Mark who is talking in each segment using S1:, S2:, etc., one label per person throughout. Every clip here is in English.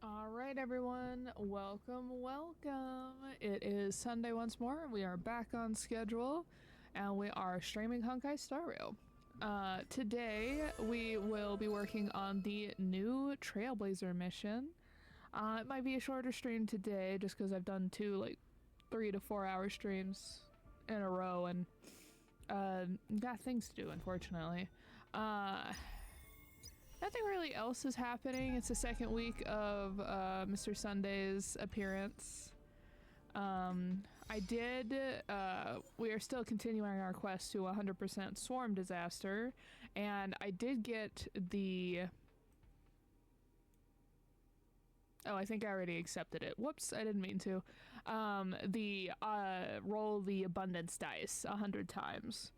S1: All right, everyone. Welcome. It is Sunday once more. We are back on schedule, and we are streaming Honkai Star Rail. Today, we will be working on the new Trailblazer mission. It might be a shorter stream today, just because I've done two, 3 to 4 hour streams in a row, and got things to do, unfortunately. Nothing really else is happening. It's the second week of Mr. Sunday's appearance. We are still continuing our quest to 100% Swarm Disaster, and I did get the... Oh, I think I already accepted it. Whoops, I didn't mean to. Roll the abundance dice 100 times.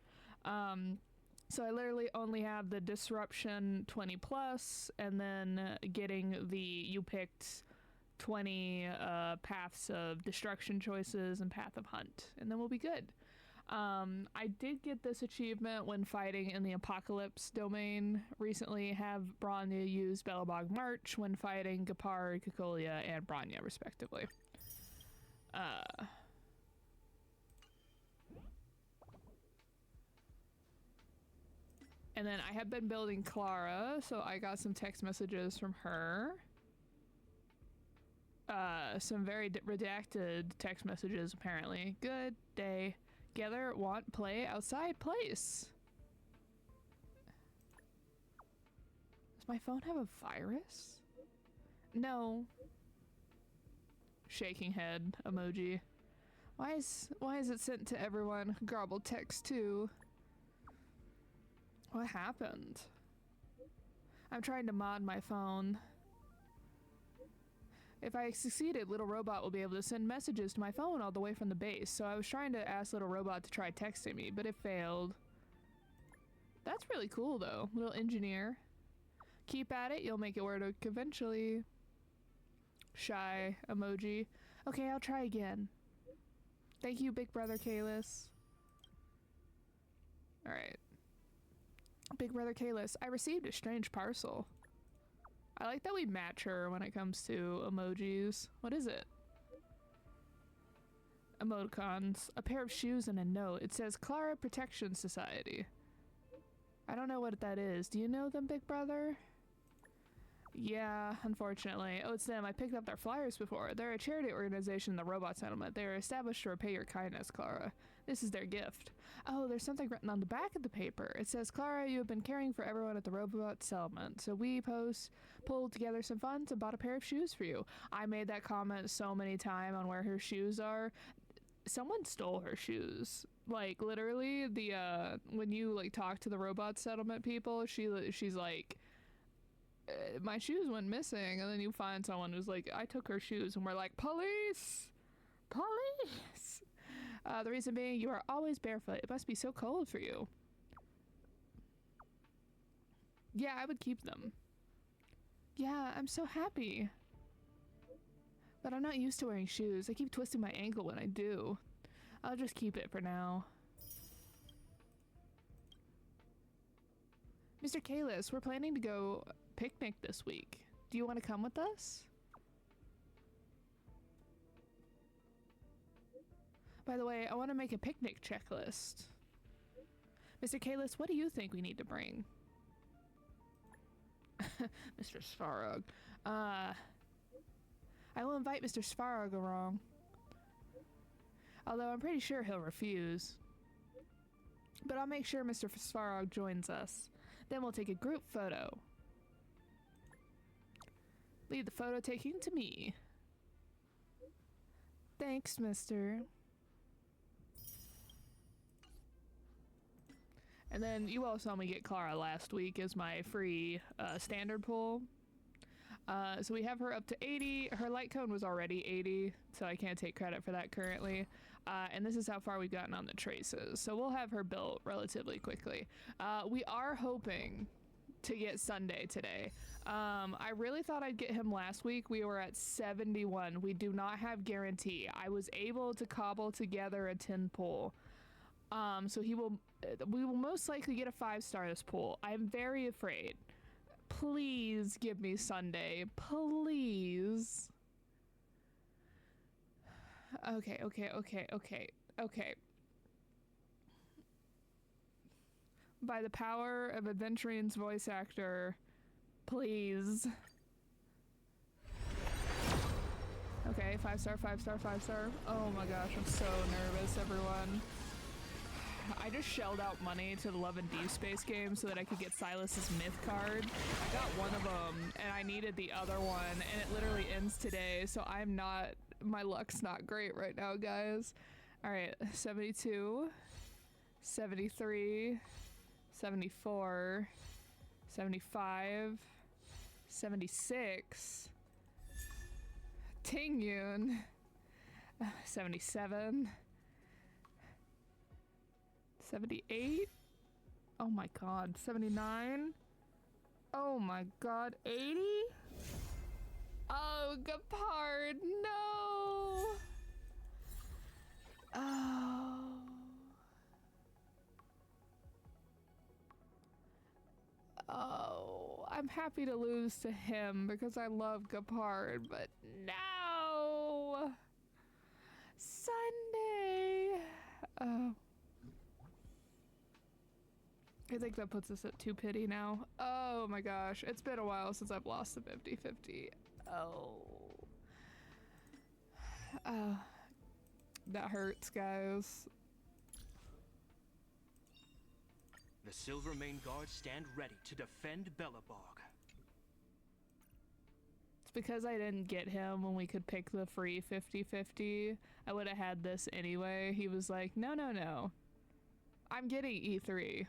S1: So I literally only have the disruption 20 plus, and then getting the you picked 20 paths of destruction choices and path of hunt, and then we'll be good. I did get this achievement when fighting in the Apocalypse domain recently. Have Bronya use Belobog March when fighting Gapar, Kikolia, and Bronya respectively. And then I have been building Clara, so I got some text messages from her. Some very redacted text messages, apparently. Good day. Together, want, play, outside, place. Does my phone have a virus? No. Shaking head emoji. Why is it sent to everyone? Garbled text too. What happened? I'm trying to mod my phone. If I succeeded, Little Robot will be able to send messages to my phone all the way from the base, so I was trying to ask Little Robot to try texting me, but it failed. That's really cool though, little engineer. Keep at it, you'll make it work eventually. Shy emoji. Okay, I'll try again. Thank you, Big Brother Kalis. Alright. Big Brother Kalis, I received a strange parcel. I like that we match her when it comes to emojis. What is it? Emoticons. A pair of shoes and a note. It says Clara Protection Society. I don't know what that is. Do you know them, Big Brother? Yeah, unfortunately. Oh, it's them. I picked up their flyers before. They're a charity organization in the robot settlement. They are established to repay your kindness, Clara. This is their gift. Oh, there's something written on the back of the paper. It says, Clara, you have been caring for everyone at the robot settlement. So we pulled together some funds and bought a pair of shoes for you. I made that comment so many times on where her shoes are. Someone stole her shoes. Like, literally, when you, talk to the robot settlement people, she's like... my shoes went missing, and then you find someone who's like, I took her shoes, and we're like, police! Police! The reason being, you are always barefoot. It must be so cold for you. Yeah, I would keep them. Yeah, I'm so happy. But I'm not used to wearing shoes. I keep twisting my ankle when I do. I'll just keep it for now. Mr. Kalis, we're planning to go picnic this week. Do you want to come with us? By the way, I want to make a picnic checklist. Mr. Kalis, what do you think we need to bring? Mr. Svarog. I will invite Mr. Svarog along. Although I'm pretty sure he'll refuse. But I'll make sure Mr. Svarog joins us. Then we'll take a group photo. Leave the photo taking to me. Thanks, mister. And then you all saw me get Clara last week as my free standard pull. So we have her up to 80. Her light cone was already 80, so I can't take credit for that currently. And this is how far we've gotten on the traces. So we'll have her built relatively quickly. We are hoping to get Sunday today. I really thought I'd get him last week. We were at 71. We do not have guarantee. I was able to cobble together a 10 pull. So we will most likely get a 5-star this pull. I'm very afraid. Please give me Sunday. Please. Okay. By the power of Adventurian's voice actor, please. Okay, 5-star, 5-star, 5-star. Oh my gosh, I'm so nervous, everyone. I just shelled out money to the Love and Deep Space game so that I could get Silas's myth card. I got one of them, and I needed the other one, and it literally ends today, so I'm not... My luck's not great right now, guys. Alright, 72, 73, 74, 75, 76, Ting Yun, 77, 78, oh my god, 79, oh my god, 80? Oh, Gepard, no! Oh. Oh, I'm happy to lose to him because I love Gepard, but no! Sunday! Oh. I think that puts us at 2 pity now. Oh my gosh, it's been a while since I've lost the 50-50. Oh. That hurts, guys.
S2: The Silvermane Guards stand ready to defend Belobog.
S1: It's because I didn't get him when we could pick the free 50-50. I would have had this anyway. He was like, no, no, no. I'm getting E3.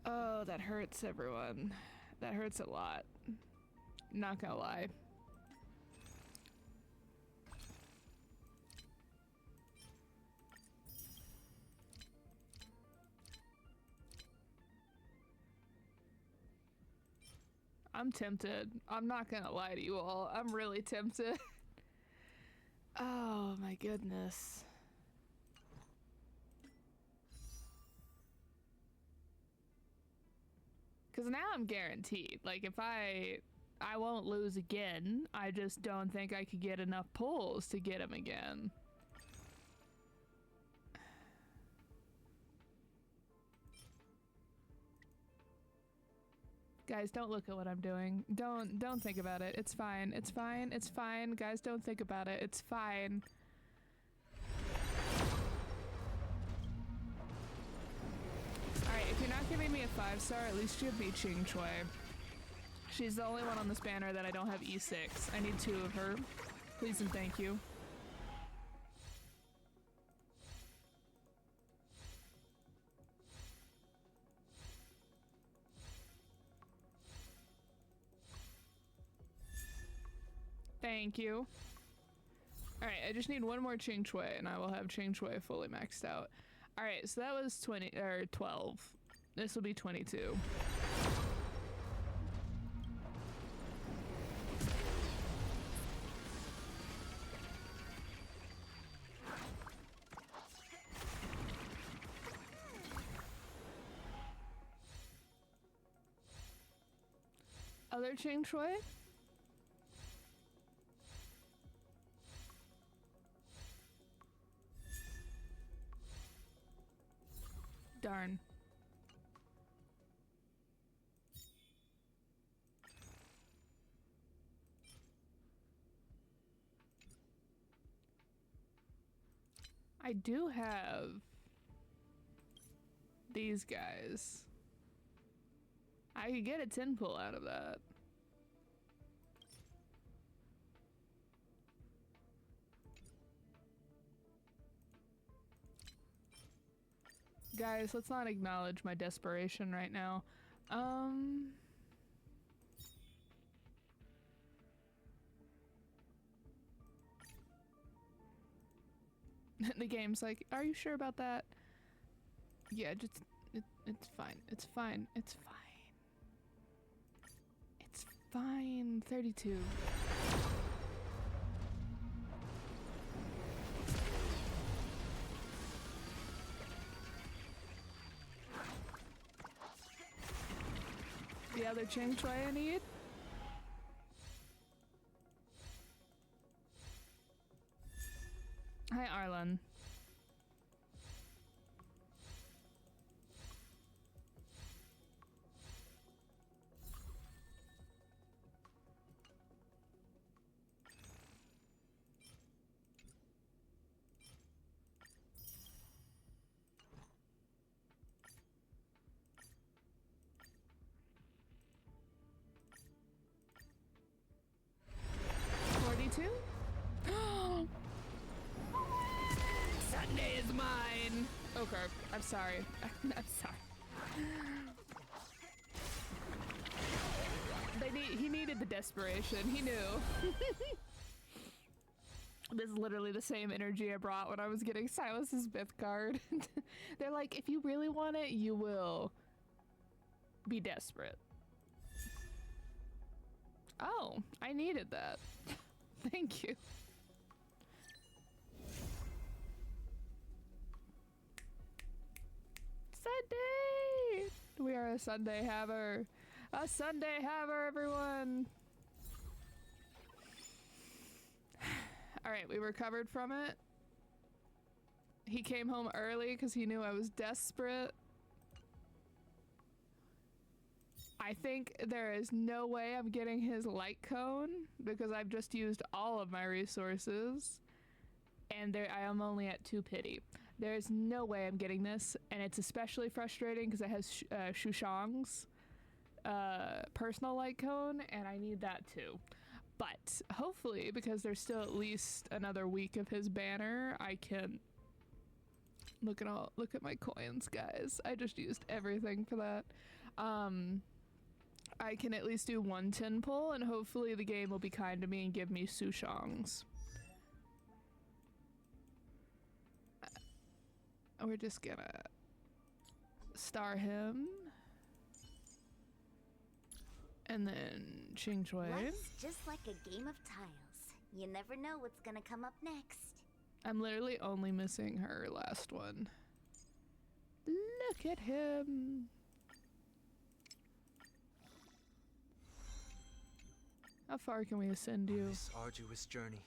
S1: Oh, that hurts, everyone. That hurts a lot. Not gonna lie. I'm tempted. I'm not gonna lie to you all. I'm really tempted. Oh my goodness. Because now I'm guaranteed. Like, if I won't lose again. I just don't think I could get enough pulls to get him again. Guys, don't look at what I'm doing. Don't think about it. It's fine. It's fine. It's fine. Guys, don't think about it. It's fine. Alright, if you're not giving me a 5-star, at least give me Ching Choi. She's the only one on this banner that I don't have E6. I need 2 of her. Please and thank you. Thank you. Alright, I just need 1 more Ching Choi and I will have Ching Choi fully maxed out. Alright, so that was 12. This will be 22. Other Ching Choi? Darn. I do have these guys. I could get a 10 pull out of that. Guys, let's not acknowledge my desperation right now. The game's like, are you sure about that? Yeah, just, it's fine. It's fine. It's fine. It's fine. 32. other Ching Shui I need? Hi, Arlen. Sunday is mine. Okay, I'm sorry. I'm sorry. He needed the desperation. He knew. This is literally the same energy I brought when I was getting Silas's Myth card. They're like, if you really want it, you will be desperate. Oh, I needed that. Thank you. Sunday! We are a Sunday haver. A Sunday haver, everyone! Alright, we recovered from it. He came home early because he knew I was desperate. I think there is no way I'm getting his light cone because I've just used all of my resources. And I am only at 2 pity. There's no way I'm getting this, and it's especially frustrating because it has Shushang's personal light cone, and I need that too. But hopefully, because there's still at least another week of his banner, I can look at my coins, guys. I just used everything for that. I can at least do 1 tin pull, and hopefully the game will be kind to me and give me Sushang's. We're just gonna star him. And then Ching Shui.
S3: Life's just like a game of tiles. You never know what's gonna come up next.
S1: I'm literally only missing her last one. Look at him. How far can we ascend you?
S4: On this arduous journey,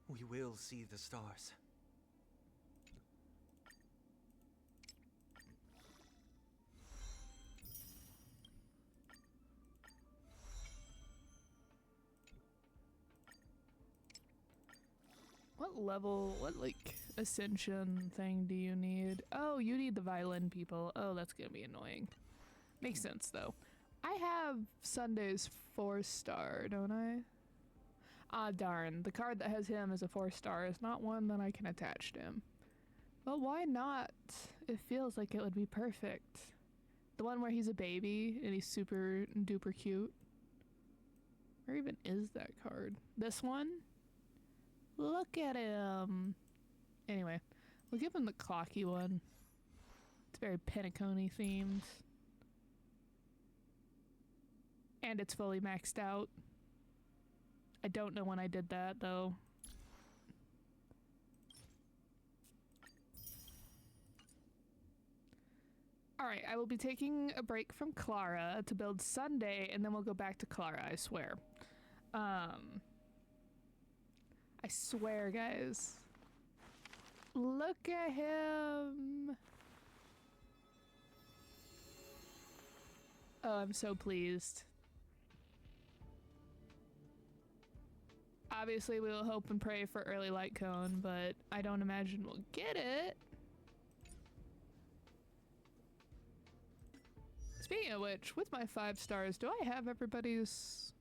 S4: we will see the stars.
S1: What level, what like ascension thing do you need? Oh, you need the violin people. Oh, that's gonna be annoying. Makes sense though. I have Sunday's 4-star, don't I? Ah, darn. The card that has him as a 4-star is not one that I can attach to him. Well, why not? It feels like it would be perfect. The one where he's a baby and he's super duper cute. Where even is that card? This one? Look at him. Anyway, we'll give him the clocky one. It's very Pentacone themed. And it's fully maxed out. I don't know when I did that though. Alright, I will be taking a break from Clara to build Sunday, and then we'll go back to Clara, I swear. I swear, guys. Look at him! Oh, I'm so pleased. Obviously, we will hope and pray for early light cone, but I don't imagine we'll get it. Speaking of which, with my 5 stars, do I have everybody's...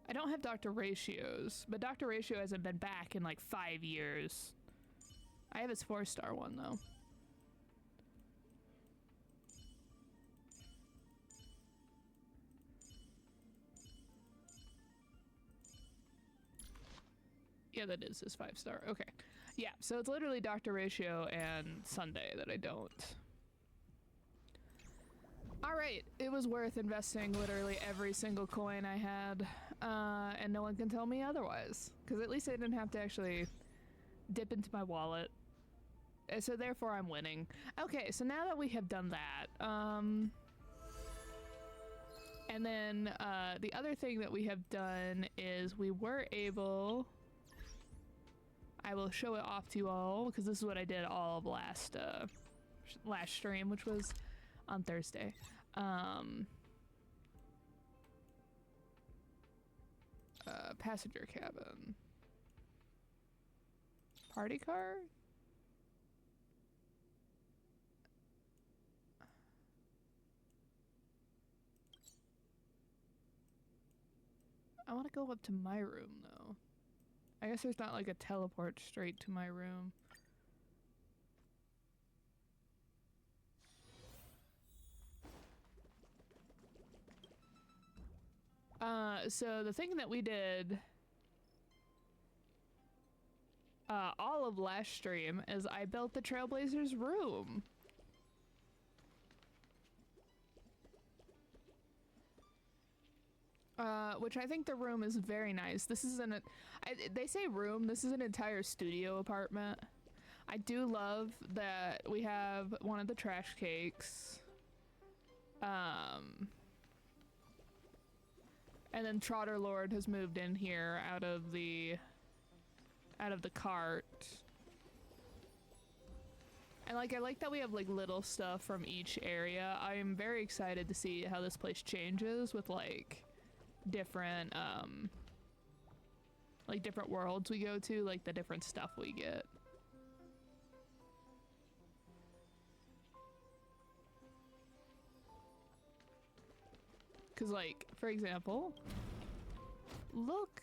S1: I don't have Dr. Ratios, but Dr. Ratio hasn't been back in like 5 years. I have his 4-star one though. Yeah, that is his 5-star. Okay. Yeah, so it's literally Dr. Ratio and Sunday that I don't. Alright, it was worth investing literally every single coin I had. And no one can tell me otherwise. Because at least I didn't have to actually dip into my wallet. So therefore I'm winning. Okay, so now that we have done that, and then the other thing that we have done is we were able, I will show it off to you all because this is what I did all of last stream, which was on Thursday. Passenger cabin. Party car? I want to go up to my room though. I guess there's not like a teleport straight to my room. So the thing that we did all of last stream is I built the Trailblazers room. Which I think the room is very nice. This is they say room, this is an entire studio apartment. I do love that we have one of the trash cakes. And then Trotter Lord has moved in here out of the cart. And like I like that we have like little stuff from each area. I am very excited to see how this place changes with like different worlds we go to, like the different stuff we get. Cause like, for example, look,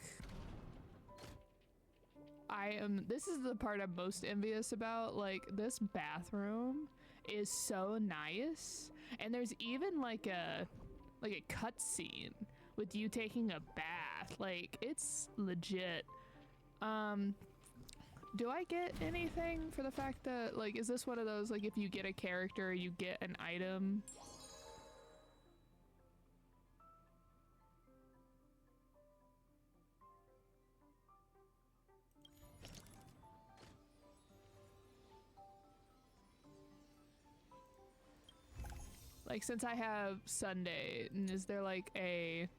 S1: this is the part I'm most envious about, like this bathroom is so nice. And there's even like a cutscene with you taking a bath. Like it's legit. Do I get anything for the fact that like, is this one of those like if you get a character you get an item? Like since I have Sunday, is there like a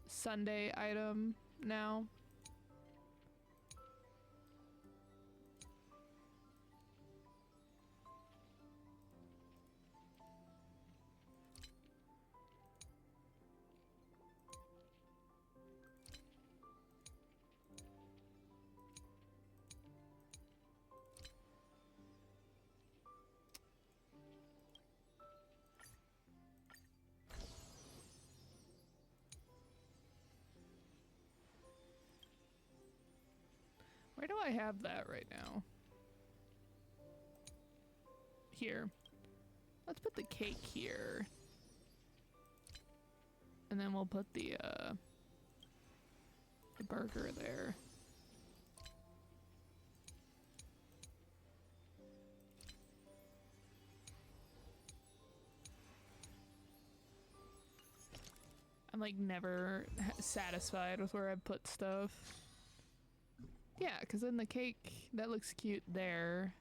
S1: Sunday item now? Where do I have that right now? Here. Let's put the cake here. And then we'll put the burger there. I'm like never satisfied with where I put stuff. Yeah, because then the cake, that looks cute there.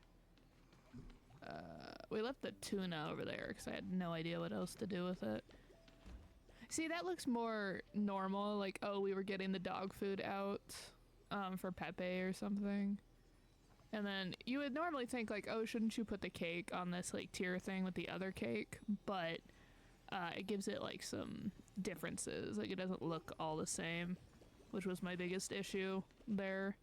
S1: We left the tuna over there because I had no idea what else to do with it. See, that looks more normal, like, oh, we were getting the dog food out for Pepe or something. And then you would normally think like, oh, shouldn't you put the cake on this like tier thing with the other cake? But it gives it like some differences, like it doesn't look all the same, which was my biggest issue there.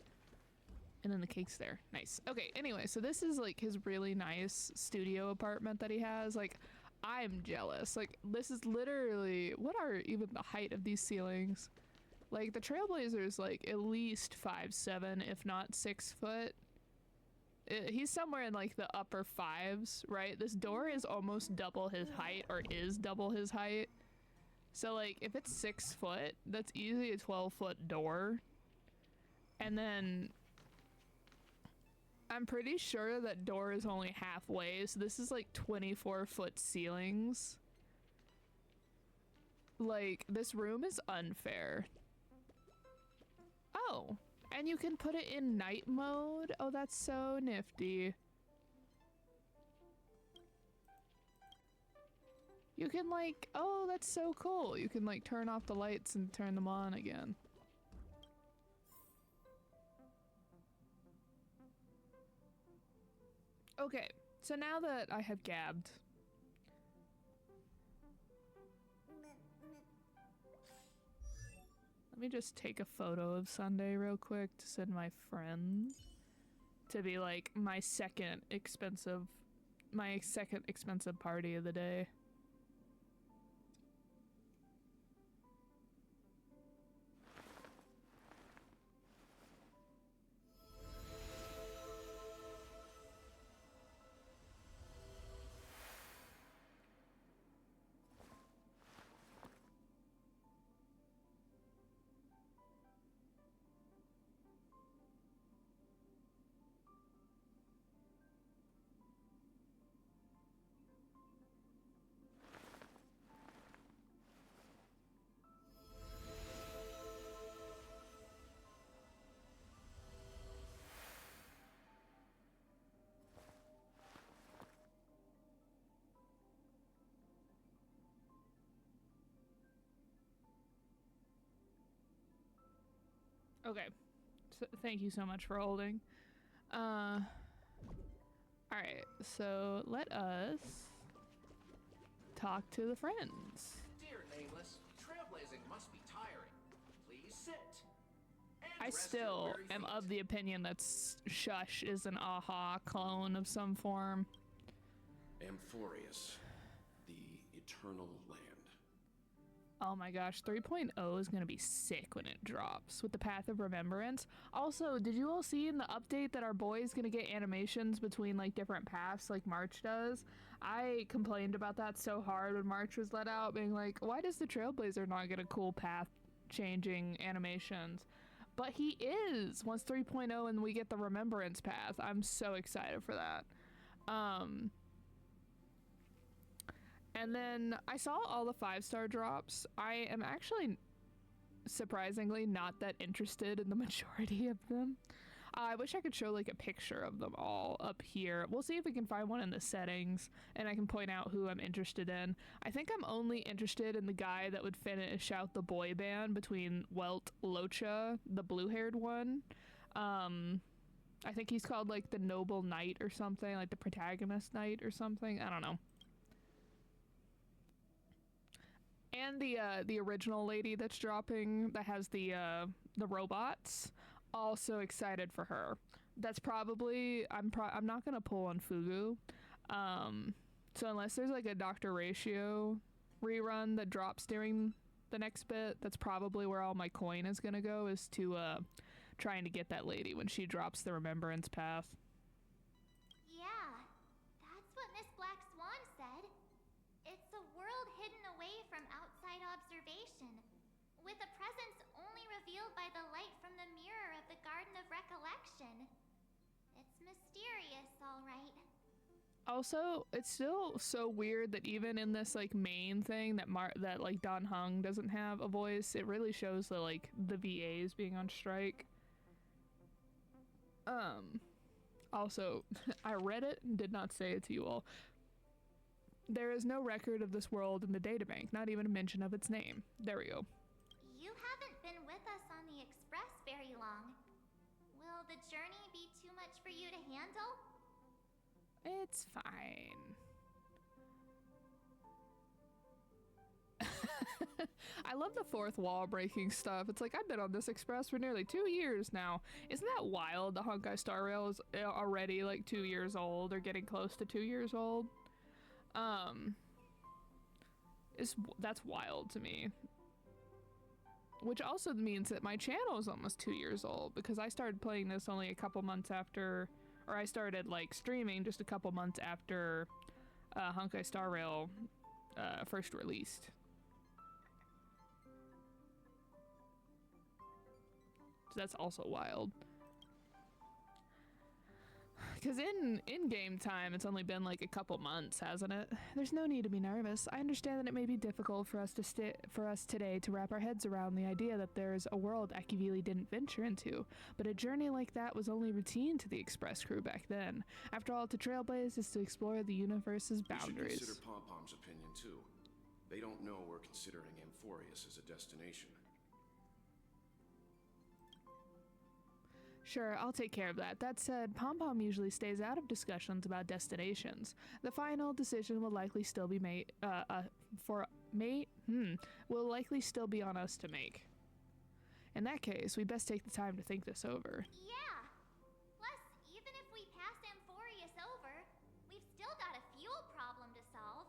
S1: And then the cake's there. Nice. Okay, anyway, so this is like his really nice studio apartment that he has. Like, I'm jealous. Like, this is literally, what are even the height of these ceilings? Like, the Trailblazer's like at least 5'7", if not 6 foot. He's somewhere in like the upper 5s, right? This door is almost double his height, or is double his height. So like, if it's 6 foot, that's easily a 12-foot door. And then I'm pretty sure that door is only halfway, so this is like 24-foot ceilings. Like, this room is unfair. Oh, and you can put it in night mode? Oh, that's so nifty. You can like, oh, that's so cool. You can like turn off the lights and turn them on again. Okay, so now that I have gabbed, let me just take a photo of Sunday real quick to send my friend to be like my second expensive party of the day. Okay, so thank you so much for holding. Alright, so let us talk to the friends.
S5: Dear Nameless, trailblazing must be tiring. Please sit. And
S1: I
S5: rest
S1: still
S5: your weary
S1: am
S5: feet.
S1: of the opinion that Shush is an AHA clone of some form.
S6: Amphorius, the Eternal Land.
S1: Oh my gosh, 3.0 is gonna be sick when it drops with the Path of Remembrance. Also, did you all see in the update that our boy is gonna get animations between like different paths like March does? I complained about that so hard when March was let out, being like, why does the Trailblazer not get a cool path changing animations? But he is once 3.0 and we get the Remembrance path. I'm so excited for that. And then I saw all the 5-star drops. I am actually surprisingly not that interested in the majority of them. I wish I could show like a picture of them all up here. We'll see if we can find one in the settings and I can point out who I'm interested in. I think I'm only interested in the guy that would finish out the boy band between Welt Locha, the blue-haired one. I think he's called like the Noble Knight or something, like the Protagonist Knight or something. I don't know. And the original lady that's dropping that has the robots. Also excited for her. That's probably I'm not gonna pull on Fugu. So unless there's like a Dr. Ratio rerun that drops during the next bit, that's probably where all my coin is gonna go, is to trying to get that lady when she drops the Remembrance path.
S7: Yeah, that's what Miss Black Swan said. It's a world hidden away from outside observation, with a presence only revealed by the light from the mirror of the Garden of Recollection. It's mysterious, all right.
S1: Also, it's still so weird that even in this like main thing that that like Don Hung doesn't have a voice, it really shows that like the VAs being on strike. Also, I read it and did not say it to you all. There is no record of this world in the databank, not even a mention of its name. There we go.
S7: You haven't been with us on the Express very long. Will the journey be too much for you to handle?
S1: It's fine. I love the fourth wall breaking stuff. It's like, I've been on this express for nearly 2 years now. Isn't that wild? The Honkai Star Rail is already like 2 years old or getting close to 2 years old. That's wild to me. Which also means that my channel is almost 2 years old, because I started playing this only a couple months after, or I started like streaming just a couple months after Honkai Star Rail first released. So that's also wild. Because in-game time, it's only been like a couple months, hasn't it? There's no need to be nervous. I understand that it may be difficult for us today to wrap our heads around the idea that there's a world Akivili didn't venture into, but a journey like that was only routine to the Express crew back then. After all, to trailblaze is to explore the universe's boundaries.
S6: You should consider Pom-Pom's opinion too. They don't know we're considering Amphorius as a destination.
S1: Sure, I'll take care of that. That said, Pom-Pom usually stays out of discussions about destinations. The final decision will likely still be made, will likely still be on us to make. In that case, we best take the time to think this over.
S7: Yeah. Plus, even if we pass Amphorius over, we've still got a fuel problem to solve.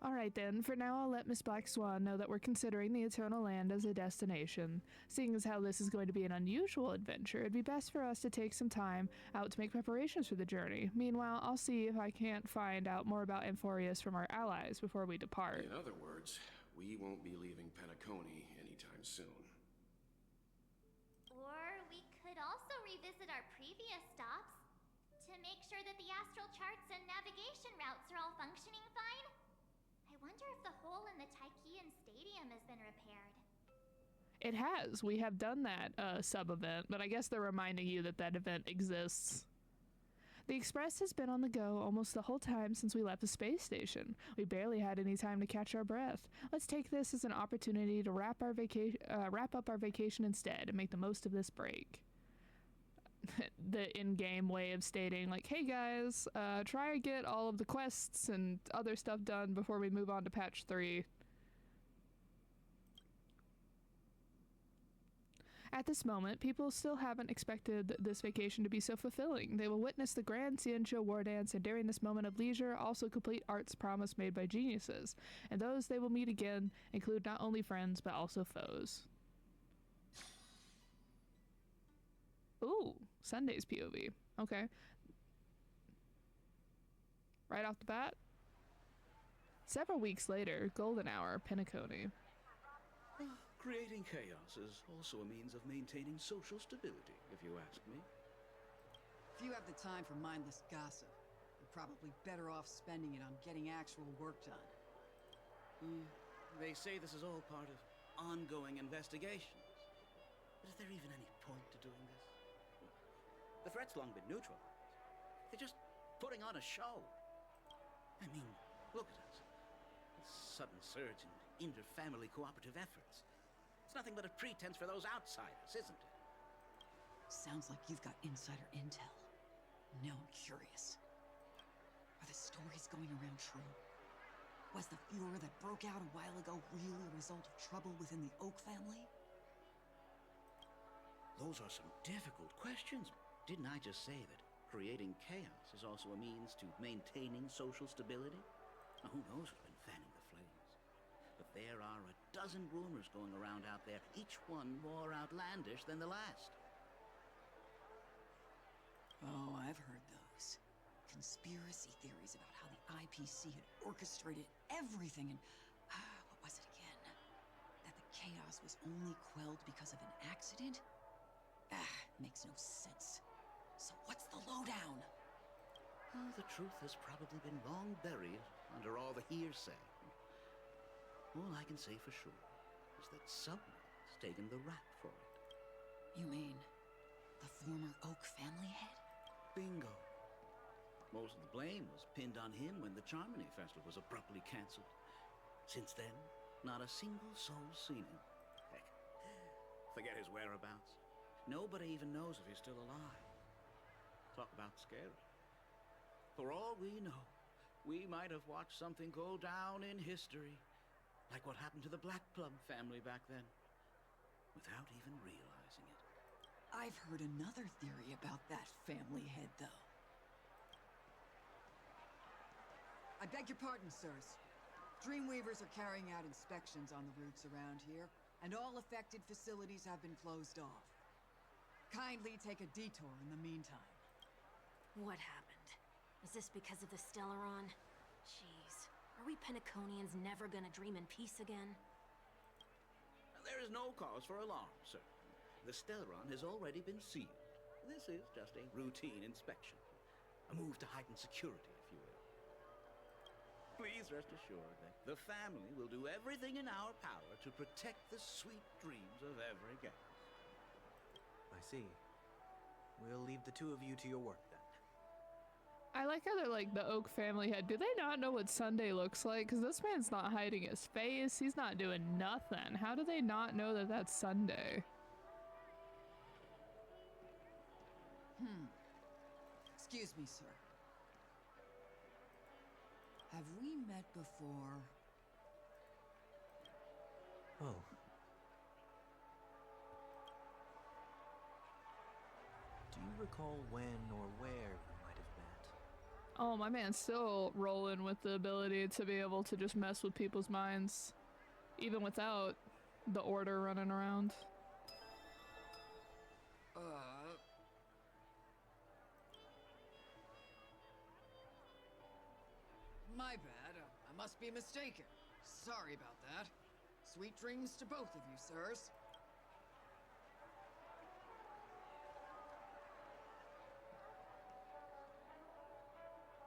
S1: Alright then, for now I'll let Miss Black Swan know that we're considering the Eternal Land as a destination. Seeing as how this is going to be an unusual adventure, it'd be best for us to take some time out to make preparations for the journey. Meanwhile, I'll see if I can't find out more about Amphorius from our allies before we depart.
S6: In other words, we won't be leaving Penacony anytime soon.
S7: Or we could also revisit our previous stops to make sure that the astral charts and navigation routes are all functioning fine. I wonder if the hole in the Tychean Stadium has been repaired.
S1: It has. We have done that sub-event, but I guess they're reminding you that that event exists. The Express has been on the go almost the whole time since we left the space station. We barely had any time to catch our breath. Let's take this as an opportunity to wrap up our vacation instead and make the most of this break. The in-game way of stating, like, hey guys, try to get all of the quests and other stuff done before we move on to patch 3. At this moment, people still haven't expected this vacation to be so fulfilling. They will witness the grand Ciencio war dance, and during this moment of leisure, also complete art's promise made by geniuses. And those they will meet again include not only friends, but also foes. Ooh, Sunday's POV. Okay. Right off the bat. Several weeks later, Golden Hour, Penacony.
S8: Creating chaos is also a means of maintaining social stability, if you ask me.
S9: If you have the time for mindless gossip, you're probably better off spending it on getting actual work done.
S8: They say this is all part of ongoing investigations. But is there even any point to doing this? The threat's long been neutralized. They're just putting on a show. I mean, look at us. A sudden surge in inter-family cooperative efforts. It's nothing but a pretense for those outsiders, isn't it?
S9: Sounds like you've got insider intel. Now I'm curious. Are the stories going around true? Was the furor that broke out a while ago really a result of trouble within the Oak family?
S8: Those are some difficult questions. Didn't I just say that creating chaos is also a means to maintaining social stability? Now, who knows who's been fanning the flames? But there are a dozen rumors going around out there, each one more outlandish than the last.
S9: Oh, I've heard those. Conspiracy theories about how the IPC had orchestrated everything and... what was it again? That the chaos was only quelled because of an accident? Makes no sense. So what's the lowdown?
S8: Oh, the truth has probably been long buried under all the hearsay. All I can say for sure is that someone's taken the rap for it.
S9: You mean the former Oak family head?
S8: Bingo. Most of the blame was pinned on him when the Charmony Festival was abruptly cancelled. Since then, not a single soul's seen him. Heck, forget his whereabouts. Nobody even knows if he's still alive. Talk about scary. For all we know, we might have watched something go down in history, like what happened to the Black Plum family back then, without even realizing it.
S9: I've heard another theory about that family head, though. I beg your pardon, sirs. Dreamweavers are carrying out inspections on the routes around here, and all affected facilities have been closed off. Kindly take a detour in the meantime.
S10: What happened? Is this because of the Stellaron? Jeez, are we Penaconians never gonna dream in peace again?
S8: There is no cause for alarm, sir. The Stellaron has already been sealed. This is just a routine inspection. A move to heighten security, if you will. Please rest assured that the family will do everything in our power to protect the sweet dreams of every guest.
S4: I see. We'll leave the two of you to your work then.
S1: I like how they're like the Oak family head. Do they not know what Sunday looks like? Because this man's not hiding his face. He's not doing nothing. How do they not know that that's Sunday?
S9: Excuse me, sir. Have we met before?
S4: Oh. Do you recall when or where we might have met?
S1: Oh, my man's still rolling with the ability to be able to just mess with people's minds. Even without the order running around.
S9: My bad. I must be mistaken. Sorry about that. Sweet dreams to both of you, sirs.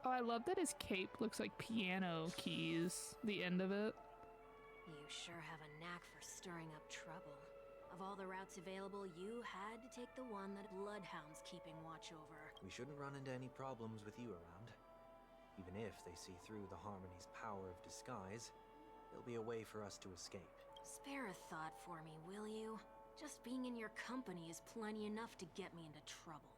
S1: Oh, I love that his cape looks like piano keys, the end of it.
S10: You sure have a knack for stirring up trouble. Of all the routes available, you had to take the one that Bloodhound's keeping watch over.
S4: We shouldn't run into any problems with you around. Even if they see through the Harmony's power of disguise, there'll be a way for us to escape.
S10: Spare a thought for me, will you? Just being in your company is plenty enough to get me into trouble,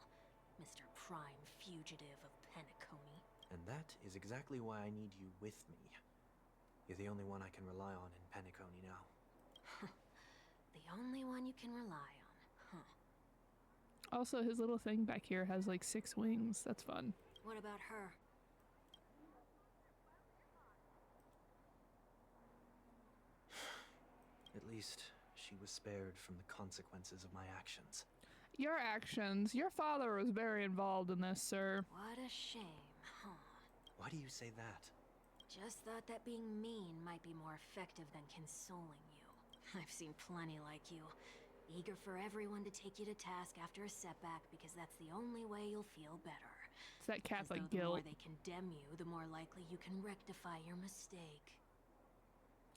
S10: Mr. Prime Fugitive of Penacony.
S4: And that is exactly why I need you with me. You're the only one I can rely on in Penacony now.
S10: The only one you can rely on, huh?
S1: Also, his little thing back here has like 6 wings. That's fun.
S10: What about her?
S4: At least she was spared from the consequences of my actions.
S1: Your actions. Your father was very involved in this, sir.
S10: What a shame, huh?
S4: Why do you say that?
S10: Just thought that being mean might be more effective than consoling you. I've seen plenty like you. Eager for everyone to take you to task after a setback because that's the only way you'll feel better.
S1: It's that Catholic
S10: The more
S1: guilt.
S10: they condemn you, the more likely you can rectify your mistake.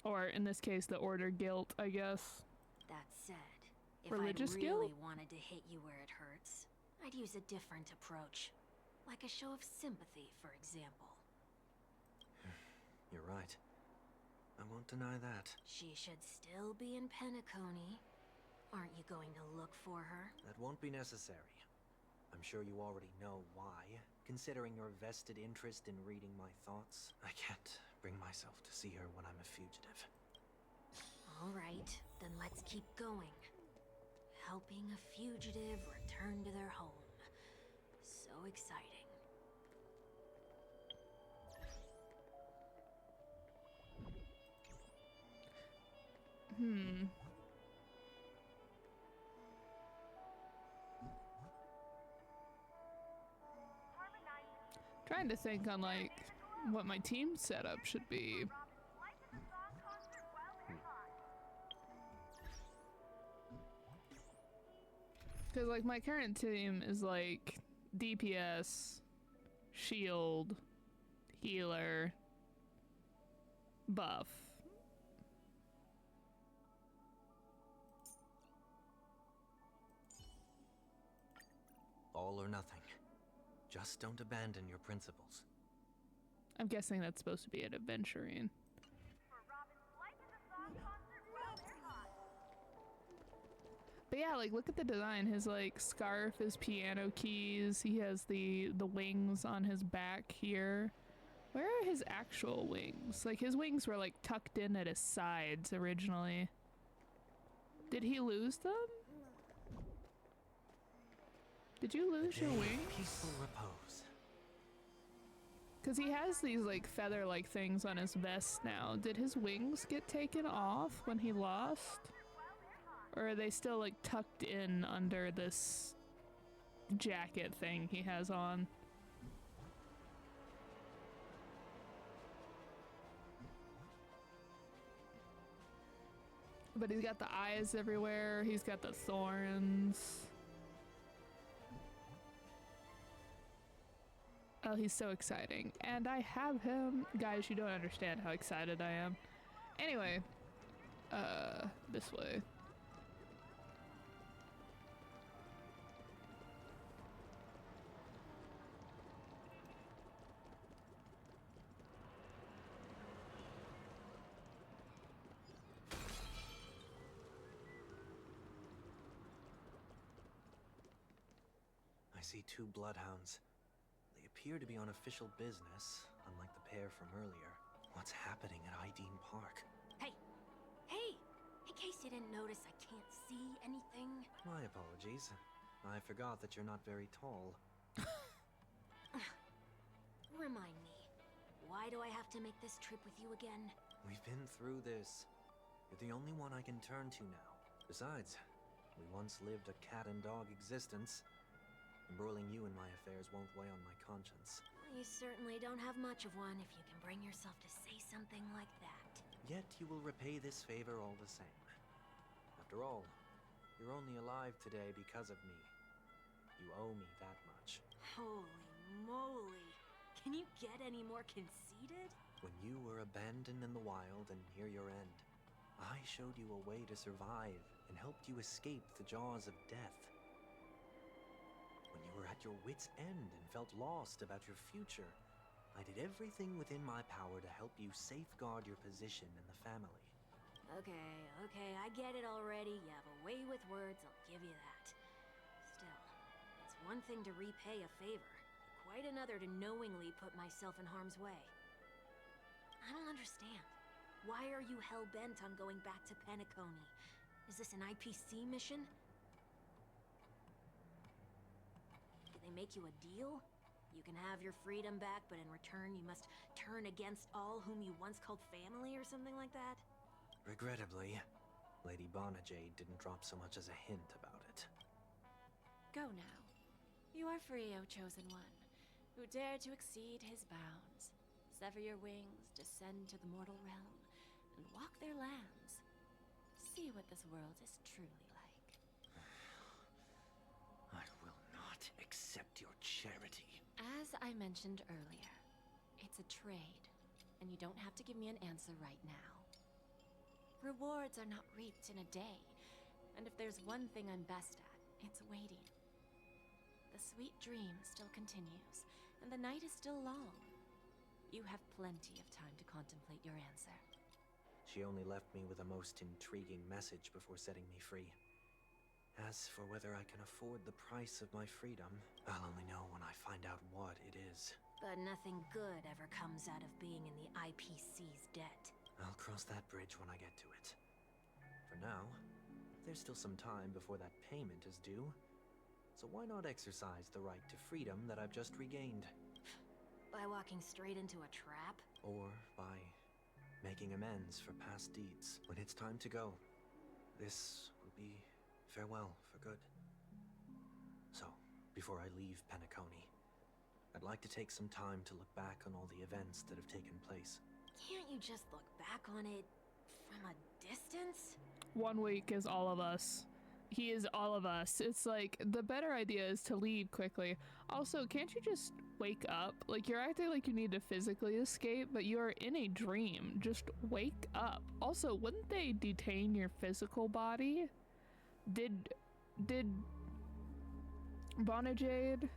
S1: Or in this case, the order guilt, I guess.
S10: That said, if
S1: Religious
S10: I
S1: guilt?
S10: really wanted to hit you where it hurts, I'd use a different approach. Like a show of sympathy, for example.
S4: You're right. I won't deny that.
S10: She should still be in Penacony. Aren't you going to look for her?
S4: That won't be necessary. I'm sure you already know why. Considering your vested interest in reading my thoughts, I can't bring myself to see her when I'm a fugitive.
S10: All right, then let's keep going. Helping a fugitive return to their home. So exciting.
S1: Trying to think on like what my team setup should be. Because like my current team is like DPS, shield, healer, buff.
S4: All or nothing. Just don't abandon your principles.
S1: I'm guessing that's supposed to be an adventuring. But yeah, like look at the design. His like scarf is piano keys. He has the wings on his back here. Where are his actual wings? Like his wings were like tucked in at his sides originally. Did he lose them? Did you lose your wings?
S4: Peaceful repose.
S1: Because he has these like feather-like things on his vest now. Did his wings get taken off when he lost? Or are they still like tucked in under this jacket thing he has on? But he's got the eyes everywhere. He's got the thorns. Oh, he's so exciting. And I have him. Guys, you don't understand how excited I am. Anyway, this way.
S4: I see 2 bloodhounds. They appear to be on official business, unlike the pair from earlier. What's happening at Ideen Park?
S10: Hey! Hey! In case you didn't notice, I can't see anything.
S4: My apologies. I forgot that you're not very tall.
S10: Remind me, why do I have to make this trip with you again?
S4: We've been through this. You're the only one I can turn to now. Besides, we once lived a cat-and-dog existence. Embroiling you in my affairs won't weigh on my conscience.
S10: Well, you certainly don't have much of one if you can bring yourself to say something like that.
S4: Yet you will repay this favor all the same. After all, you're only alive today because of me. You owe me that much.
S10: Holy moly! Can you get any more conceited?
S4: When you were abandoned in the wild and near your end, I showed you a way to survive and helped you escape the jaws of death. When you were at your wit's end and felt lost about your future, I did everything within my power to help you safeguard your position in the family.
S10: Okay, I get it already. You have a way with words, I'll give you that. Still, it's one thing to repay a favor, quite another to knowingly put myself in harm's way. I don't understand. Why are you hell-bent on going back to Penacony? Is this an IPC mission? Did they make you a deal? You can have your freedom back, but in return you must turn against all whom you once called family or something like that?
S4: Regrettably, Lady Bonajade didn't drop so much as a hint about it.
S11: Go now. You are free, O Chosen One, who dare to exceed his bounds, sever your wings, descend to the mortal realm, and walk their lands. See what this world is truly like.
S4: I will not accept your charity.
S11: As I mentioned earlier, it's a trade, and you don't have to give me an answer right now. Rewards are not reaped in a day, and if there's one thing I'm best at, it's waiting. The sweet dream still continues, and the night is still long. You have plenty of time to contemplate your answer.
S4: She only left me with a most intriguing message before setting me free. As for whether I can afford the price of my freedom, I'll only know when I find out what it is.
S10: But nothing good ever comes out of being in the IPC's debt.
S4: I'll cross that bridge when I get to it. For now, there's still some time before that payment is due. So why not exercise the right to freedom that I've just regained?
S10: By walking straight into a trap?
S4: Or by making amends for past deeds. When it's time to go, this will be farewell for good. So, before I leave Penacony, I'd like to take some time to look back on all the events that have taken place.
S10: Can't you just look back on it from a distance?
S1: 1 week is all of us. He is all of us. It's like, the better idea is to leave quickly. Also, can't you just wake up? Like, you're acting like you need to physically escape, but you are in a dream. Just wake up. Also, wouldn't they detain your physical body? Did Bonajade,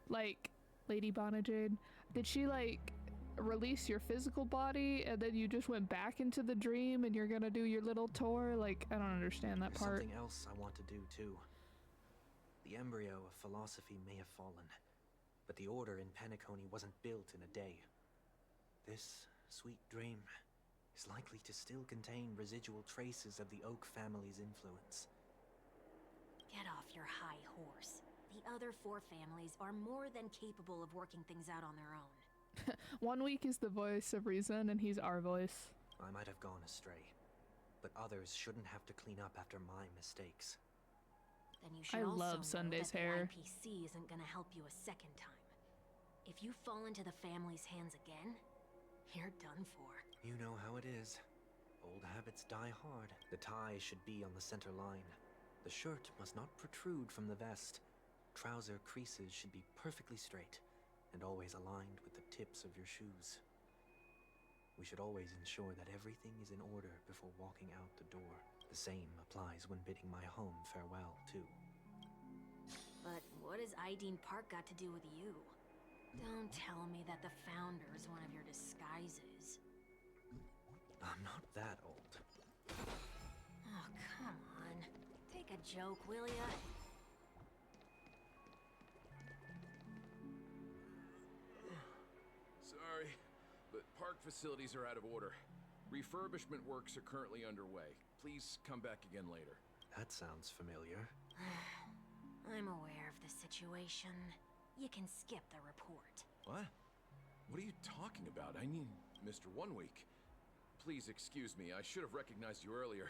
S1: like, Lady Bonajade, did she, like, release your physical body and then you just went back into the dream and you're gonna do your little tour? Like, I don't understand that
S4: There's
S1: part.
S4: something else I want to do too. The embryo of philosophy may have fallen, but the order in Penacony wasn't built in a day. This sweet dream is likely to still contain residual traces of the Oak family's influence.
S10: Get off your high horse. The other 4 families are more than capable of working things out on their own.
S1: 1 week is the voice of reason and he's our voice.
S4: I might have gone astray, but others shouldn't have to clean up after my mistakes.
S10: Then you should
S1: I
S10: also
S1: love
S10: know
S1: Sunday's
S10: that
S1: hair.
S10: the IPC isn't gonna help you a second time. If you fall into the family's hands again, you're done for.
S4: You know how it is. Old habits die hard. The tie should be on the center line. The shirt must not protrude from the vest. Trouser creases should be perfectly straight and always aligned with the tips of your shoes. We should always ensure that everything is in order before walking out the door. The same applies when bidding my home farewell, too.
S10: But what has Ideen Park got to do with you? Don't tell me that the Founder is one of your disguises.
S4: I'm not that old.
S10: Oh, come on. Take a joke, will ya?
S12: Sorry, but park facilities are out of order. Refurbishment works are currently underway. Please come back again later.
S4: That sounds familiar.
S10: I'm aware of the situation. You can skip the report.
S12: What? What are you talking about? I mean, Mr. 1 Week. Please excuse me, I should have recognized you earlier.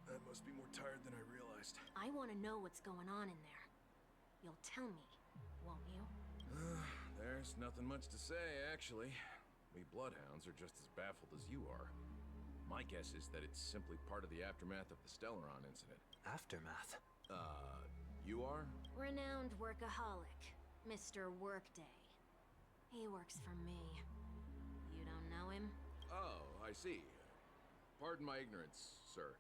S12: I must be more tired than I realized.
S10: I want to know what's going on in there. You'll tell me, won't you?
S12: There's nothing much to say, actually. We Bloodhounds are just as baffled as you are. My guess is that it's simply part of the aftermath of the Stellaron incident.
S4: Aftermath?
S12: You are?
S10: Renowned workaholic, Mr. Workday. He works for me. You don't know him?
S12: Oh, I see. Pardon my ignorance, sir.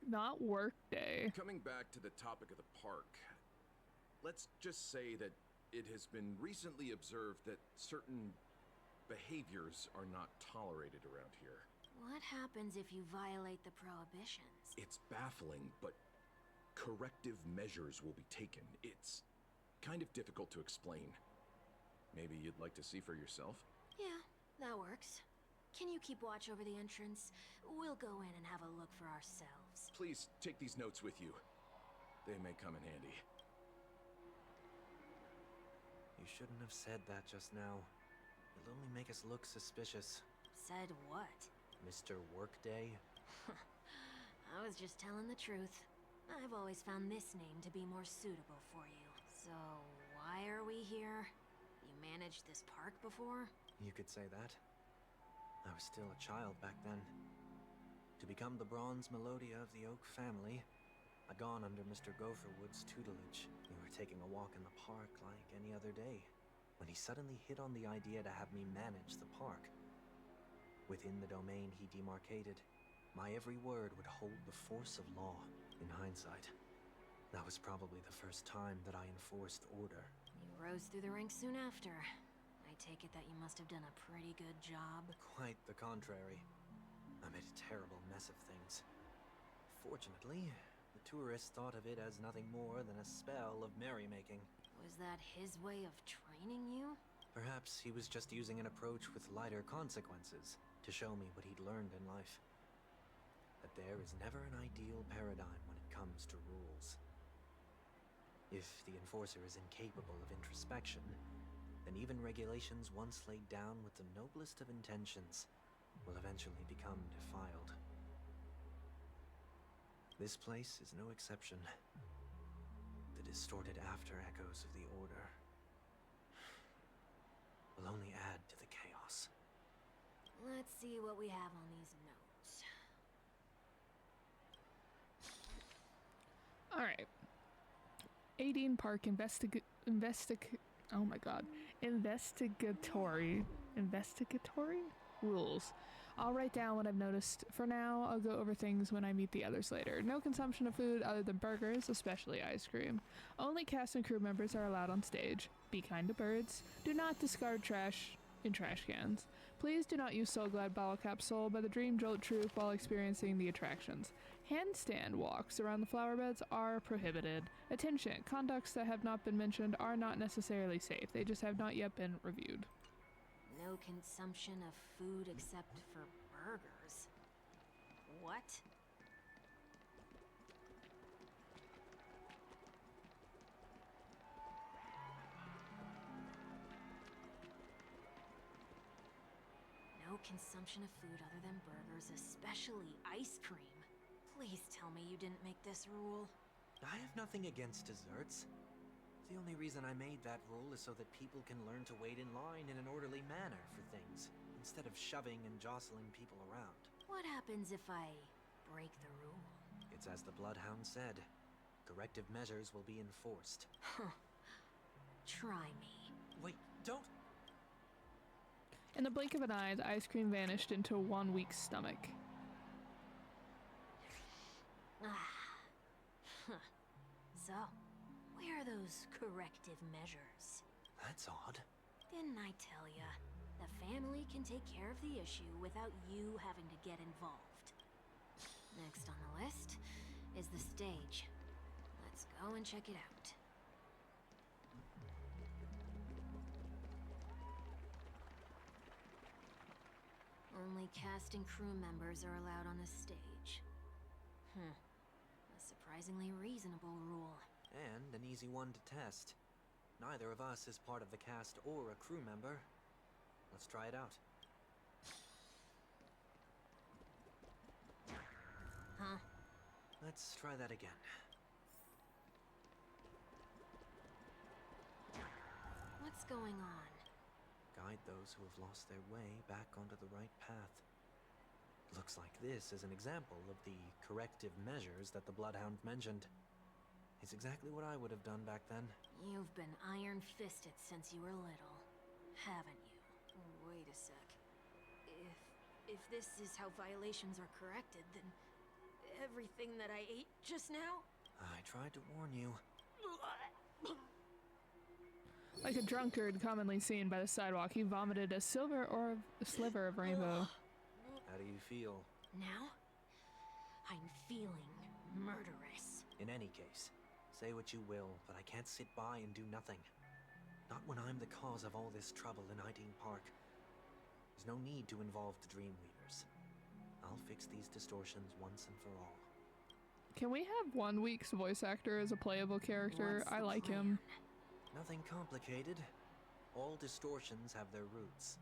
S1: Not Workday.
S12: Coming back to the topic of the park, let's just say that it has been recently observed that certain behaviors are not tolerated around here.
S10: What happens if you violate the prohibitions?
S12: It's baffling, but corrective measures will be taken. It's kind of difficult to explain. Maybe you'd like to see for yourself?
S10: Yeah, that works. Can you keep watch over the entrance? We'll go in and have a look for ourselves.
S12: Please take these notes with you. They may come in handy.
S4: You shouldn't have said that just now. It'll only make us look suspicious.
S10: Said what?
S4: Mr. Workday?
S10: I was just telling the truth. I've always found this name to be more suitable for you. So, why are we here? You managed this park before?
S4: You could say that. I was still a child back then. To become the bronze Melodia of the Oak family, I'd gone under Mr. Gopherwood's tutelage. We were taking a walk in the park like any other day, when he suddenly hit on the idea to have me manage the park. Within the domain he demarcated, my every word would hold the force of law. In hindsight, that was probably the first time that I enforced order.
S10: You rose through the ranks soon after. I take it that you must have done a pretty good job.
S4: Quite the contrary. I made a terrible mess of things. Fortunately, the tourists thought of it as nothing more than a spell of merrymaking.
S10: Was that his way of training you?
S4: Perhaps he was just using an approach with lighter consequences to show me what he'd learned in life. That there is never an ideal paradigm when it comes to rules. If the enforcer is incapable of introspection, then even regulations once laid down with the noblest of intentions will eventually become defiled. This place is no exception. The distorted after echoes of the Order will only add to the chaos.
S10: Let's see what we have on these notes.
S1: All right. Ideen Park investigatory rules. I'll write down what I've noticed. For now, I'll go over things when I meet the others later. No consumption of food other than burgers, especially ice cream. Only cast and crew members are allowed on stage. Be kind to birds. Do not discard trash in trash cans. Please do not use Soul Glide bottle cap sold by the Dream Jolt Troupe while experiencing the attractions. Handstand walks around the flower beds are prohibited. Attention, conducts that have not been mentioned are not necessarily safe. They just have not yet been reviewed.
S10: No consumption of food except for burgers. What? No consumption of food other than burgers, especially ice cream. Please tell me you didn't make this rule.
S4: I have nothing against desserts. The only reason I made that rule is so that people can learn to wait in line in an orderly manner for things, instead of shoving and jostling people around.
S10: What happens if I break the rule?
S4: It's as the Bloodhound said. Corrective measures will be enforced.
S10: Huh. Try me.
S4: Wait, don't!
S1: In the blink of an eye, the ice cream vanished into 1 weak stomach.
S10: So, where are those corrective measures?
S4: That's odd.
S10: Didn't I tell ya? The family can take care of the issue without you having to get involved. Next on the list is the stage. Let's go and check it out. Only cast and crew members are allowed on the stage. A surprisingly reasonable rule.
S4: And an easy one to test. Neither of us is part of the cast or a crew member. Let's try it out.
S10: Huh?
S4: Let's try that again.
S10: What's going on?
S4: Guide those who have lost their way back onto the right path. Looks like this is an example of the corrective measures that the Bloodhound mentioned. It's exactly what I would have done back then.
S10: You've been iron-fisted since you were little, haven't you? Wait a sec. If this is how violations are corrected, then everything that I ate just now?
S4: I tried to warn you.
S1: Like a drunkard commonly seen by the sidewalk, he vomited a sliver of rainbow.
S4: How do you feel?
S10: Now? I'm feeling murderous.
S4: In any case, say what you will, but I can't sit by and do nothing. Not when I'm the cause of all this trouble in Ideen Park. There's no need to involve the Dreamweavers. I'll fix these distortions once and for all.
S1: Can we have 1 week's voice actor as a playable character? I like him.
S4: Nothing complicated. All distortions have their roots.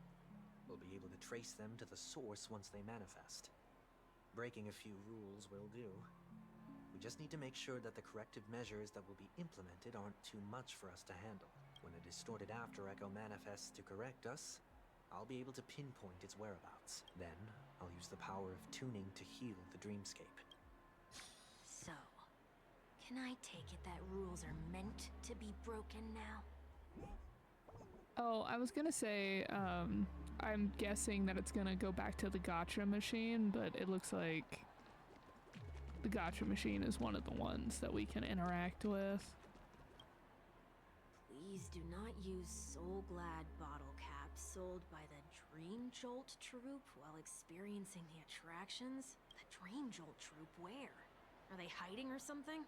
S4: We'll be able to trace them to the source once they manifest. Breaking a few rules will do. We just need to make sure that the corrective measures that will be implemented aren't too much for us to handle. When a distorted after echo manifests to correct us, I'll be able to pinpoint its whereabouts. Then, I'll use the power of tuning to heal the dreamscape.
S10: So, can I take it that rules are meant to be broken now?
S1: Oh, I was gonna say, I'm guessing that it's gonna go back to the gotcha machine, but it looks like the gotcha machine is one of the ones that we can interact with.
S10: Please do not use Soul Glad bottle caps sold by the Dream Jolt troupe while experiencing the attractions. The Dream Jolt troupe, where? Are they hiding or something?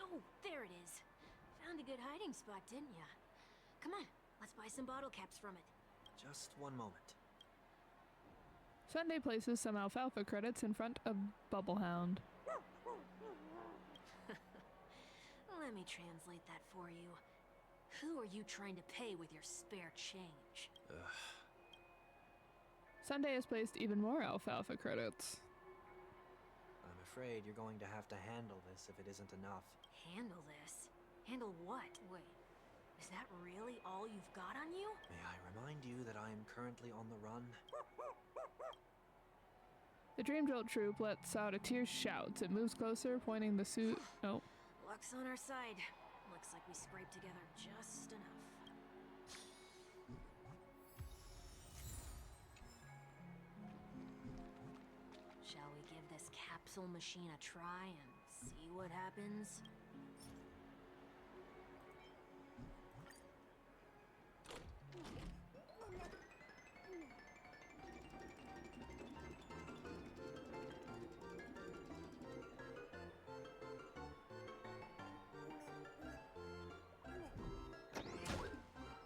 S10: Oh, there it is. Found a good hiding spot, didn't ya? Come on, let's buy some bottle caps from it.
S4: Just one moment.
S1: Sunday places some alfalfa credits in front of Bubblehound.
S10: Let me translate that for you. Who are you trying to pay with your spare change?
S1: Sunday has placed even more alfalfa credits.
S4: I'm afraid you're going to have to handle this if it isn't enough.
S10: Handle this? Handle what? Wait, is that really all you've got on you?
S4: May I remind you that I am currently on the run?
S1: The Dream Jolt troop lets out a tear shout. It moves closer, pointing the suit. Oh.
S10: Luck's on our side. Looks like we scraped together just enough. Shall we give this capsule machine a try and see what happens?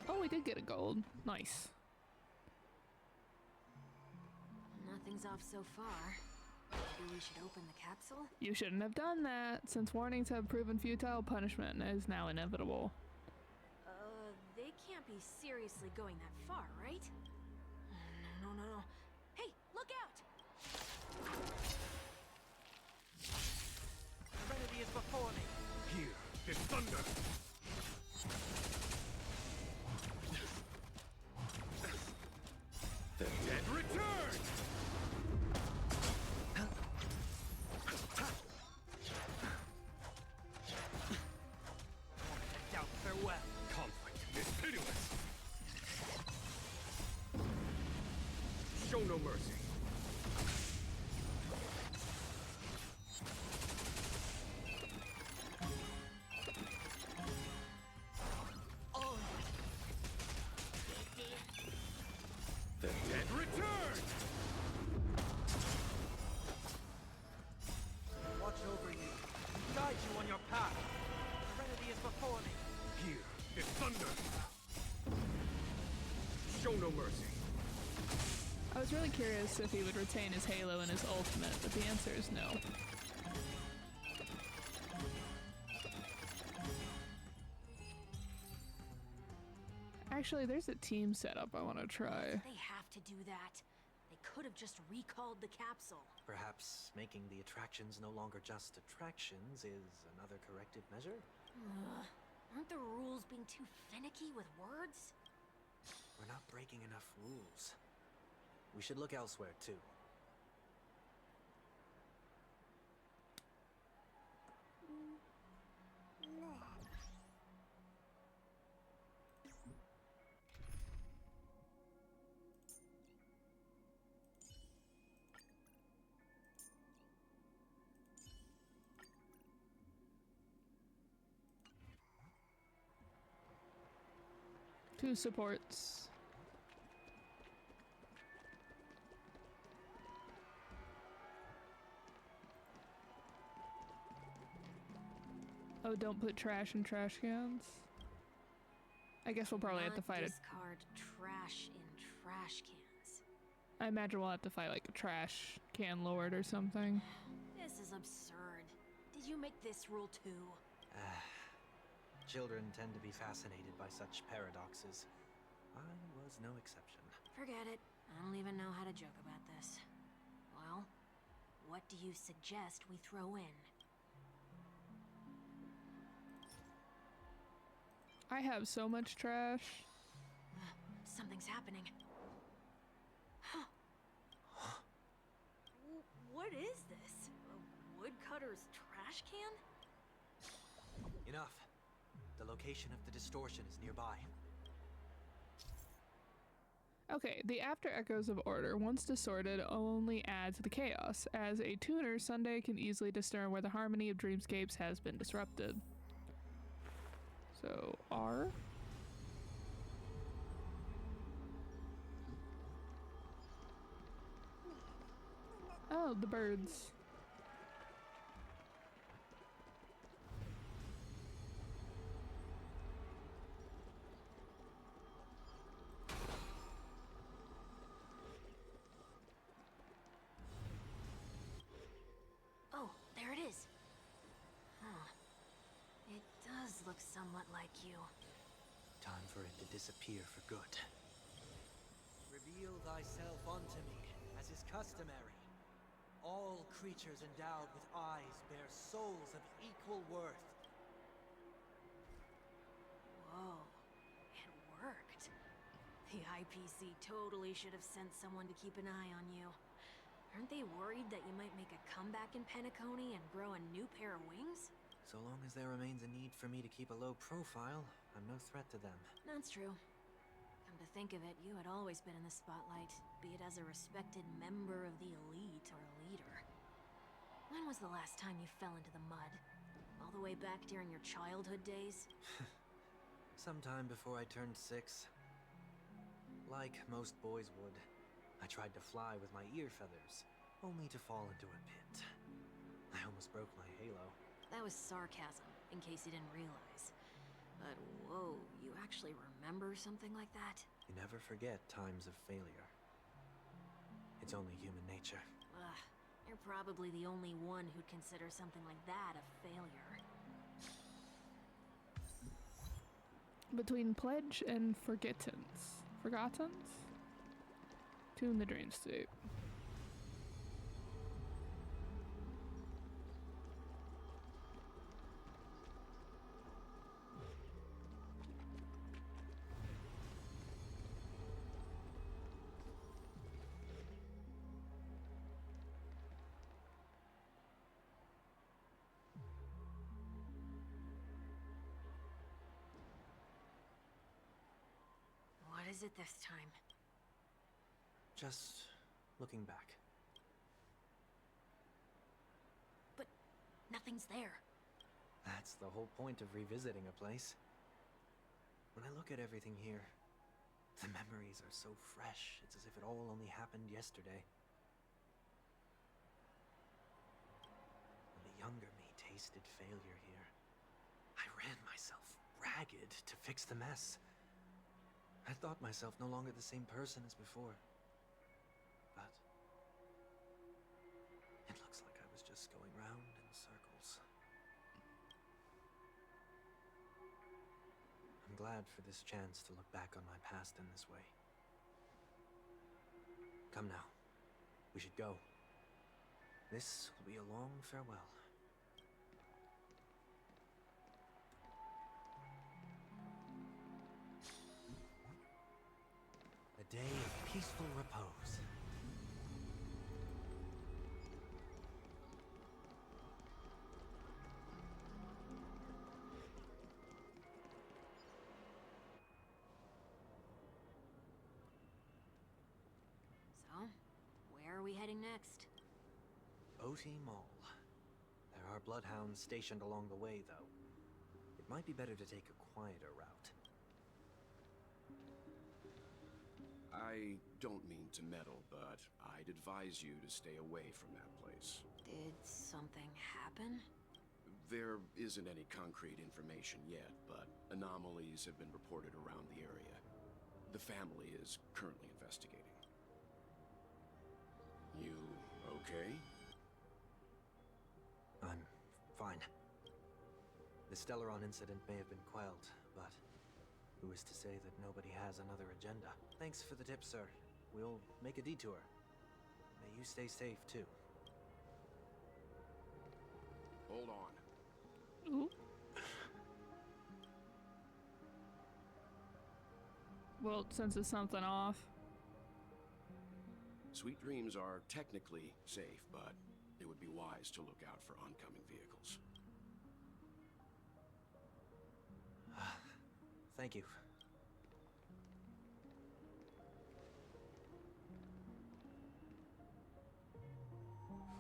S1: Oh, we did get a gold. Nice.
S10: Nothing's off so far. Maybe we should open the capsule?
S1: You shouldn't have done that, since warnings have proven futile. Punishment is now inevitable.
S10: They can't be seriously going that far, right? No. Hey, look out!
S4: Serenity is before me.
S12: in thunder! The dead return!
S2: Doubt farewell.
S12: Conflict is pitiless! Show no mercy. The dead return!
S13: Watch over you. Guide you on your path. Serenity is before me.
S12: Here is thunder! Show no mercy.
S1: I was really curious if he would retain his halo and his ultimate, but the answer is no. Actually, there's a team setup I want to try.
S10: They have to do that. They could have just recalled the capsule.
S4: Perhaps making the attractions no longer just attractions is another corrective measure?
S10: Aren't the rules being too finicky with words?
S4: We're not breaking enough rules. We should look elsewhere, too.
S1: Two supports. Oh, don't put trash in trash cans. I guess we'll probably have to fight it.
S10: Discard trash in trash cans.
S1: I imagine we'll have to fight like a trash can lord or something.
S10: This is absurd. Did you make this rule too?
S4: Children tend to be fascinated by such paradoxes. I was no exception.
S10: Forget it. I don't even know how to joke about this. Well, what do you suggest we throw in?
S1: I have so much trash.
S10: Something's happening. What is this? A woodcutter's trash can?
S4: Enough. The location of the distortion is nearby.
S1: Okay, the after echoes of order, once distorted, only adds the chaos. As a tuner, Sunday can easily discern where the harmony of dreamscapes has been disrupted. So, R? Oh, the birds.
S10: Oh, there it is. Huh. It does look somewhat like you.
S4: Time for it to disappear for good. Reveal thyself unto me, as is customary. All creatures endowed with eyes bear souls of equal worth.
S10: Whoa. It worked. The IPC totally should have sent someone to keep an eye on you. Aren't they worried that you might make a comeback in Penacony and grow a new pair of wings?
S4: So long as there remains a need for me to keep a low profile, I'm no threat to them.
S10: That's true. Come to think of it, you had always been in the spotlight, be it as a respected member of the elite or a leader. When was the last time you fell into the mud? All the way back during your childhood days?
S4: Sometime before I turned 6. Like most boys would, I tried to fly with my ear feathers, only to fall into a pit. I almost broke my halo.
S10: That was sarcasm, in case you didn't realize. But whoa, you actually remember something like that?
S4: You never forget times of failure. It's only human nature.
S10: Ugh, you're probably the only one who'd consider something like that a failure.
S1: Between pledge and forgettance. Forgottens? Tune the dream state.
S10: it this time?
S4: Just looking back.
S10: But nothing's there.
S4: That's the whole point of revisiting a place. When I look at everything here, the memories are so fresh. It's as if it all only happened yesterday. When the younger me tasted failure here, I ran myself ragged to fix the mess. I thought myself no longer the same person as before. But it looks like I was just going round in circles. I'm glad for this chance to look back on my past in this way. Come now. We should go. This will be a long farewell. A day of peaceful repose.
S10: So, where are we heading next?
S4: Oti Mall. There are bloodhounds stationed along the way, though. It might be better to take a quieter route.
S6: I don't mean to meddle, but I'd advise you to stay away from that place.
S10: Did something happen?
S6: There isn't any concrete information yet, but anomalies have been reported around the area. The family is currently investigating. You okay?
S4: I'm fine. The Stellaron incident may have been quelled, but who is to say that nobody has another agenda? Thanks for the tip, sir. We'll make a detour. May you stay safe, too.
S6: Hold on.
S1: Ooh. Well, senses something off.
S6: Sweet dreams are technically safe, but it would be wise to look out for oncoming vehicles.
S4: Thank you.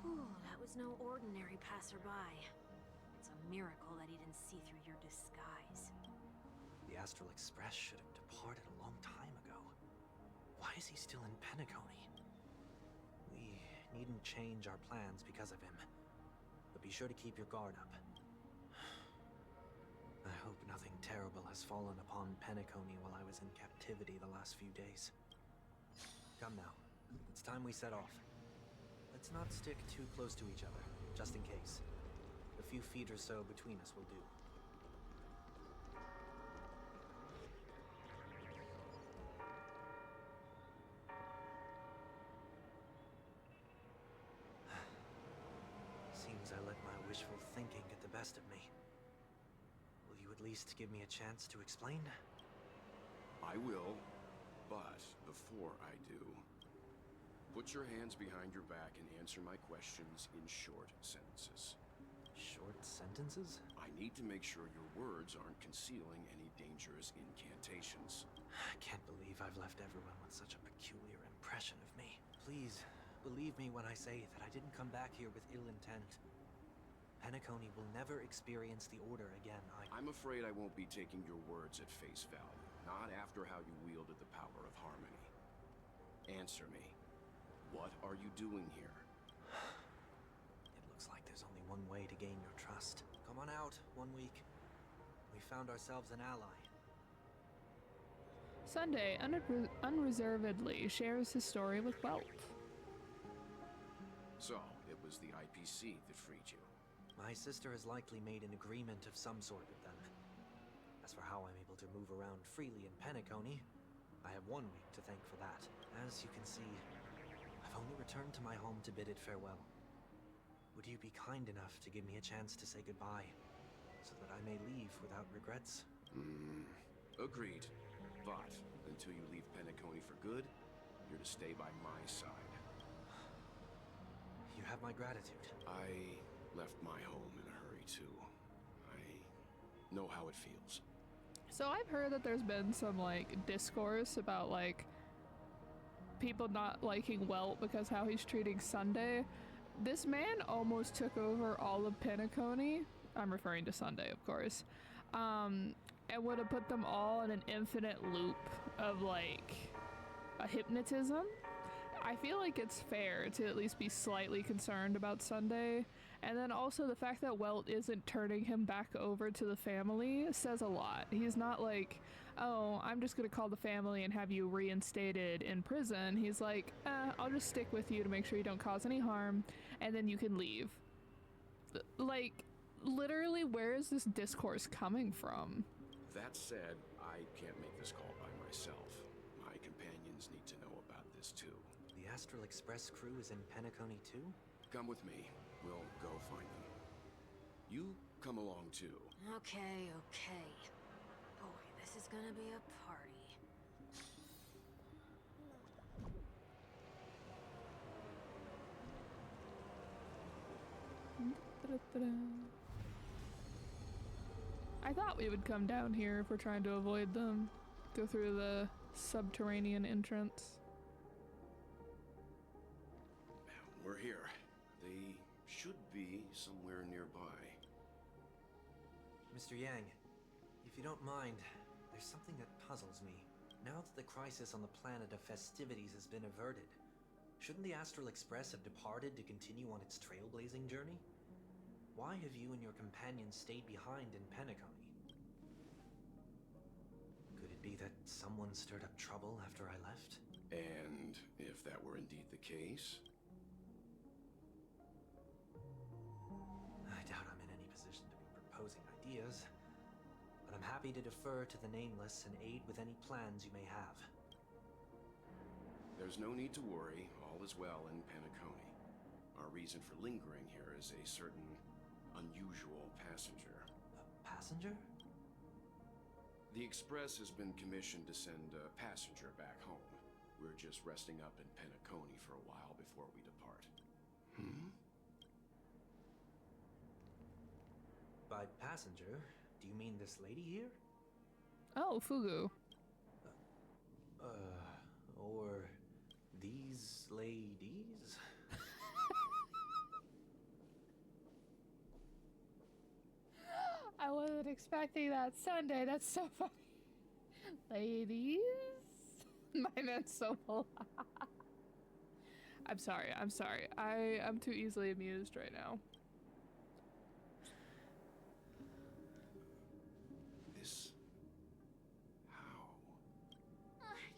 S10: Whew, that was no ordinary passerby. It's a miracle that he didn't see through your disguise.
S4: The Astral Express should have departed a long time ago. Why is he still in Penacony? We needn't change our plans because of him. But be sure to keep your guard up. I hope nothing terrible has fallen upon Penacony while I was in captivity the last few days. Come now. It's time we set off. Let's not stick too close to each other, just in case. A few feet or so between us will do. Seems I let my wishful thinking get the best of me. Will you at least give me a chance to explain?
S6: I will, but before I do, put your hands behind your back and answer my questions in short sentences.
S4: Short sentences?
S6: I need to make sure your words aren't concealing any dangerous incantations.
S4: I can't believe I've left everyone with such a peculiar impression of me. Please, believe me when I say that I didn't come back here with ill intent. Penacony will never experience the Order again.
S6: I'm afraid I won't be taking your words at face value, not after how you wielded the power of harmony. Answer me. What are you doing here?
S4: It looks like there's only one way to gain your trust. Come on out, 1 week. We found ourselves an ally.
S1: Sunday unreservedly shares his story with Welt.
S6: So, it was the IPC that freed you.
S4: My sister has likely made an agreement of some sort with them. As for how I'm able to move around freely in Penacony, I have 1 week to thank for that. As you can see, I've only returned to my home to bid it farewell. Would you be kind enough to give me a chance to say goodbye, so that I may leave without regrets?
S6: Agreed. But until you leave Penacony for good, you're to stay by my side.
S4: You have my gratitude.
S6: I left my home in a hurry, too. I know how it feels.
S1: So I've heard that there's been some like discourse about like people not liking Welt because how he's treating Sunday. This man almost took over all of Penacony. I'm referring to Sunday, of course. And would have put them all in an infinite loop of like a hypnotism. I feel like it's fair to at least be slightly concerned about Sunday. And then also the fact that Welt isn't turning him back over to the family says a lot. He's not like, oh, I'm just gonna call the family and have you reinstated in prison. He's like, I'll just stick with you to make sure you don't cause any harm, and then you can leave. Like, literally, where is this discourse coming from?
S6: That said, I can't make this call by myself. My companions need to know about this too.
S4: The Astral Express crew is in Penacony too?
S6: Come with me. We'll go find them. You come along too.
S10: Okay, okay. Boy, this is gonna be a party.
S1: I thought we would come down here if we're trying to avoid them. Go through the subterranean entrance.
S6: We're here. They should be somewhere nearby.
S4: Mr. Yang, if you don't mind, there's something that puzzles me. Now that the crisis on the planet of festivities has been averted, shouldn't the Astral Express have departed to continue on its trailblazing journey? Why have you and your companions stayed behind in Penacony? Could it be that someone stirred up trouble after I left?
S6: And if that were indeed the case?
S4: I doubt I'm in any position to be proposing ideas, but I'm happy to defer to the Nameless and aid with any plans you may have.
S6: There's no need to worry. All is well in Penacony. Our reason for lingering here is a certain unusual passenger.
S4: A passenger?
S6: The Express has been commissioned to send a passenger back home. We're just resting up in Penacony for a while before we depart.
S4: By passenger, do you mean this lady here?
S1: Oh, Fugu.
S4: Or these ladies?
S1: I wasn't expecting that. Sunday, that's so funny. Ladies? My man's so full. I'm sorry. I'm too easily amused right now.
S6: This... how?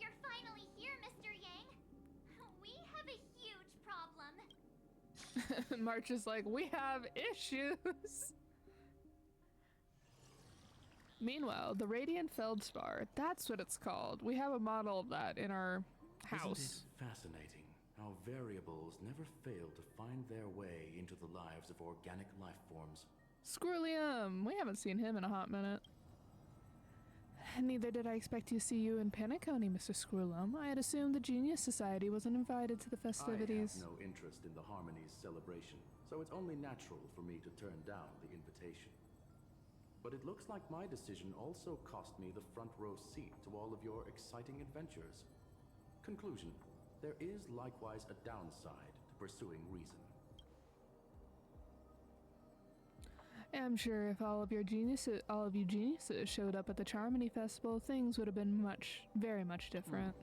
S7: You're finally here, Mr. Yang. We have a huge problem.
S1: March is like, we have issues. Meanwhile, the Radiant Feldspar, that's what it's called. We have a model of that in our house.
S14: Isn't it fascinating how variables never fail to find their way into the lives of organic life forms?
S1: Squirrelium! We haven't seen him in a hot minute. Neither did I expect to see you in Penacony, Mr. Squirrelium. I had assumed the Genius Society wasn't invited to the festivities.
S14: I have no interest in the Harmony's celebration, so it's only natural for me to turn down the invitation. But it looks like my decision also cost me the front row seat to all of your exciting adventures. Conclusion: there is likewise a downside to pursuing reason.
S1: I'm sure if all of you geniuses showed up at the Charmony Festival, things would have been very much different.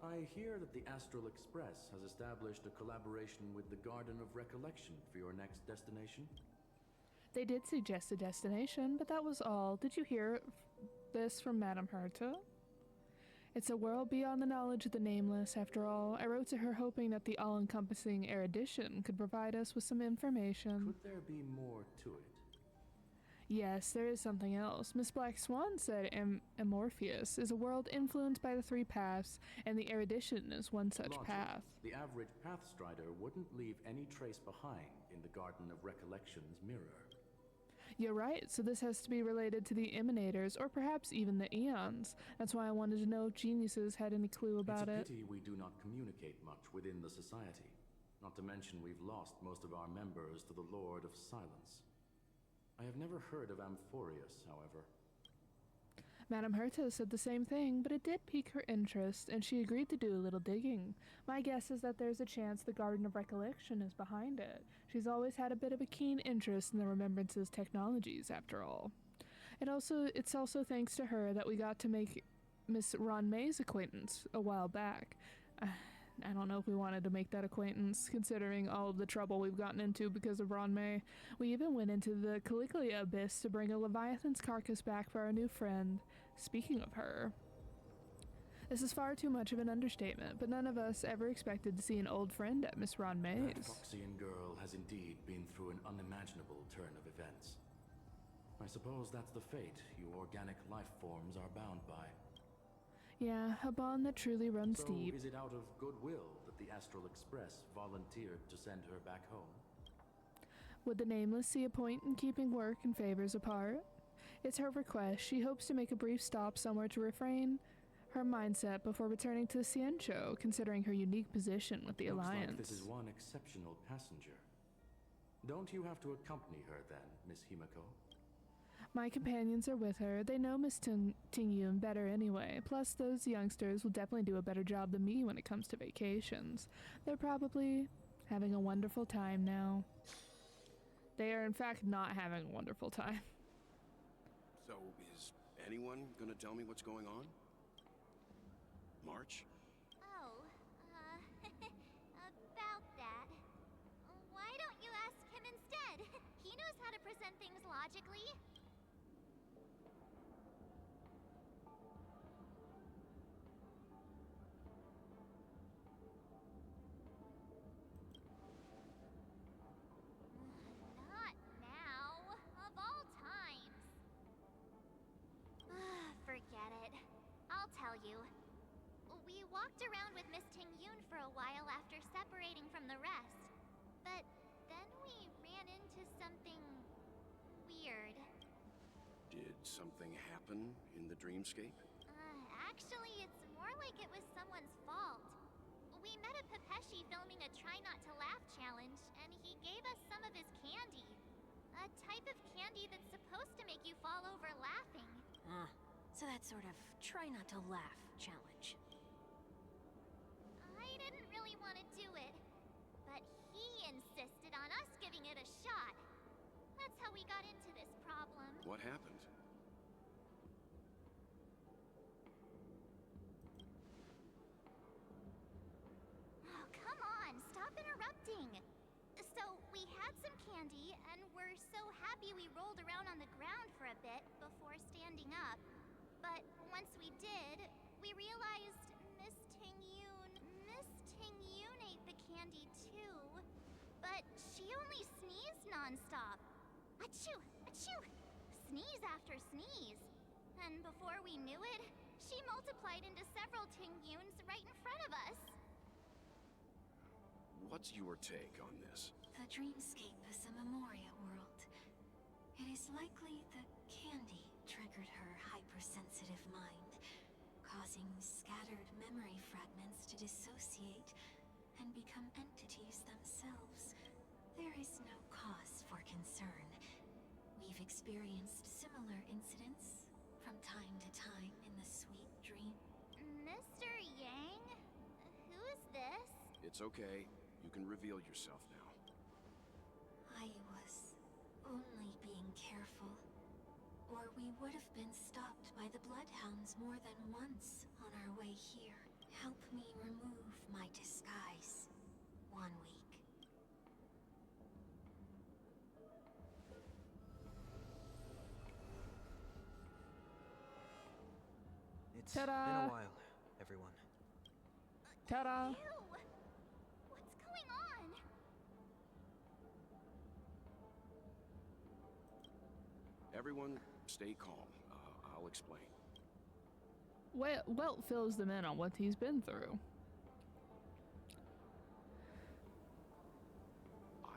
S14: I hear that the Astral Express has established a collaboration with the Garden of Recollection for your next destination.
S1: They did suggest a destination, but that was all. Did you hear this from Madame Herta? It's a world beyond the knowledge of the Nameless, after all. I wrote to her hoping that the all-encompassing erudition could provide us with some information.
S14: Could there be more to it?
S1: Yes, there is something else. Miss Black Swan said Amorpheus is a world influenced by the three paths, and the erudition is one such
S14: Logic.
S1: path.
S14: The average Pathstrider wouldn't leave any trace behind in the Garden of Recollection's mirror.
S1: You're right, so this has to be related to the Emanators, or perhaps even the Eons. That's why I wanted to know if geniuses had any clue about it.
S14: It's a pity we do not communicate much within the society. Not to mention we've lost most of our members to the Lord of Silence. I have never heard of Amphorius, however.
S1: Madame Herta said the same thing, but it did pique her interest, and she agreed to do a little digging. My guess is that there's a chance the Garden of Recollection is behind it. She's always had a bit of a keen interest in the Remembrance's technologies, after all. It's also thanks to her that we got to make Miss Ron May's acquaintance a while back. I don't know if we wanted to make that acquaintance, considering all of the trouble we've gotten into because of Ron May. We even went into the Caligula Abyss to bring a Leviathan's carcass back for our new friend. Speaking of her, this is far too much of an understatement, but none of us ever expected to see an old friend at Miss Ron May's.
S14: That Foxian girl has indeed been through an unimaginable turn of events. I suppose that's the fate you organic life forms are bound by.
S1: Yeah, a bond that truly runs
S14: So
S1: deep.
S14: is it out of goodwill that the Astral Express volunteered to send her back home?
S1: Would the Nameless see a point in keeping work and favors apart? It's her request. She hopes to make a brief stop somewhere to refrain her mindset before returning to Ciencho, considering her unique position with the
S14: Looks
S1: Alliance.
S14: like this is one exceptional passenger. Don't you have to accompany her then, Miss Himiko?
S1: My companions are with her. They know Miss Tingyun better anyway. Plus, those youngsters will definitely do a better job than me when it comes to vacations. They're probably having a wonderful time now. They are, in fact, not having a wonderful time.
S6: So, is anyone gonna tell me what's going on? March?
S7: Oh, about that. Why don't you ask him instead? He knows how to present things logically. Not now. Of all times. Forget it. I'll tell you. We walked around with Miss Tingyun for a while after separating from the rest. But then we ran into something weird.
S6: Did something happen in the dreamscape?
S7: Actually, it's more like it was someone's fault. We met a Pepeshi filming a Try Not to Laugh challenge, and he gave us some of his candy. A type of candy that's supposed to make you fall over laughing.
S10: So that sort of try not to laugh challenge.
S7: I didn't really want to do it, but he insisted on us giving it a shot. That's how we got into this problem.
S6: What happened?
S7: Oh, come on, stop interrupting. So, we had some candy, and we're so happy we rolled around on the ground for a bit before standing up. But once we did, we realized Miss Tingyun ate the candy too. But she only sneezed nonstop. Achoo! Achoo! Sneeze after sneeze. And before we knew it, she multiplied into several Tingyuns right in front of us.
S6: What's your take on this?
S10: The dreamscape is a Memoria world. It is likely the candy triggered her hypersensitive mind, causing scattered memory fragments to dissociate and become entities themselves. There is no cause for concern. We've experienced similar incidents from time to time in the sweet dream.
S7: Mr. Yang? Who is this?
S6: It's okay. You can reveal yourself now.
S10: I was only being careful, or we would have been stopped by the Bloodhounds more than once on our way here. Help me remove my disguise. 1 week.
S4: It's
S1: Ta-da!
S4: been a while, everyone.
S1: Ta-da!
S7: Ew! What's going on?
S6: Everyone, stay calm. I'll explain.
S1: Welt fills them in on what he's been through.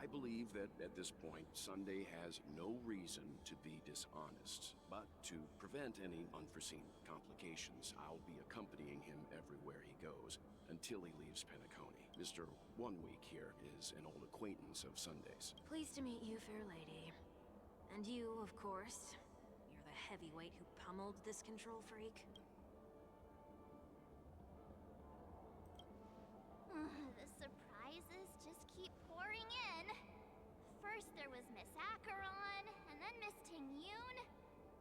S6: I believe that at this point, Sunday has no reason to be dishonest. But to prevent any unforeseen complications, I'll be accompanying him everywhere he goes until he leaves Penacony. Mr. 1 Week here is an old acquaintance of Sunday's.
S10: Pleased to meet you, fair lady. And you, of course. You're the heavyweight who pummeled this control freak?
S7: The surprises just keep pouring in. First there was Miss Acheron, and then Miss Ting-Yun.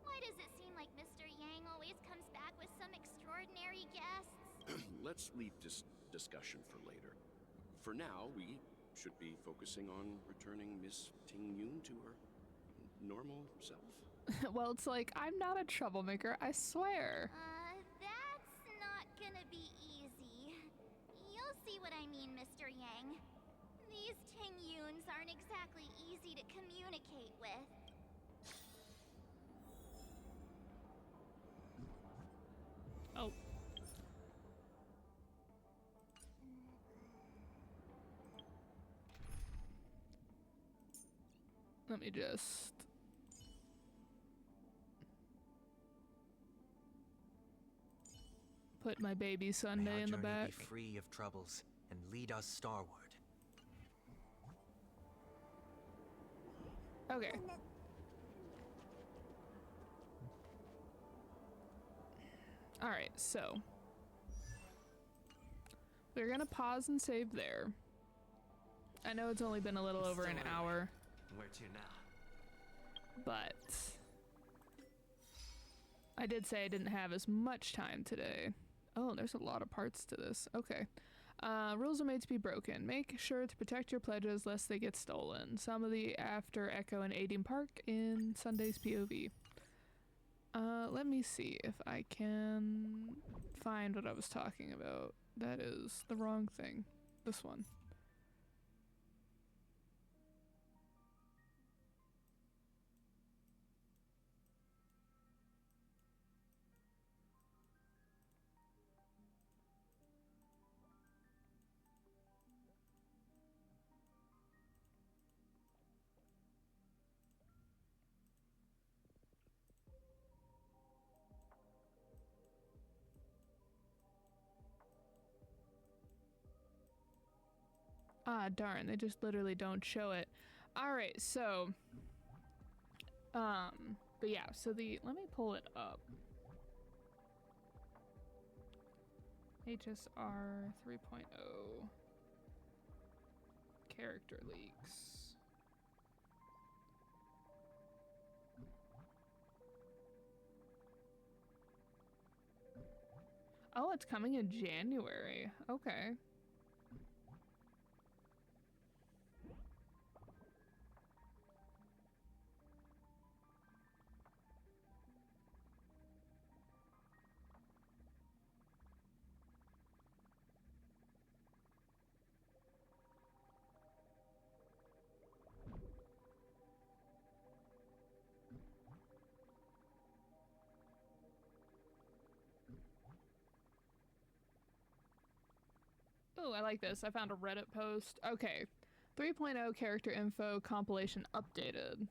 S7: Why does it seem like Mr. Yang always comes back with some extraordinary guests?
S6: Let's leave this discussion for later. For now, we should be focusing on returning Miss Ting-Yun to her normal self.
S1: Well, it's like, I'm not a troublemaker, I swear.
S7: That's not gonna be easy. You'll see what I mean, Mr. Yang. These Ting-Yuns aren't exactly easy to communicate with.
S1: Oh. Let me just... put my baby Sunday in the back.
S4: Be free of troubles and lead us starward.
S1: Okay. Alright, so we're gonna pause and save there. I know it's only been a little over an hour.
S4: Where to now?
S1: But I did say I didn't have as much time today. Oh, there's a lot of parts to this. Okay. Rules are made to be broken. Make sure to protect your pledges lest they get stolen. Some of the after echo in Aiding Park in Sunday's POV. Let me see if I can find what I was talking about. That is the wrong thing. This one. Ah, darn, they just literally don't show it. Alright, so but yeah, so let me pull it up. HSR 3.0 character leaks. Oh, it's coming in January. Okay. Oh, I like this. I found a Reddit post. Okay. 3.0 character info compilation updated.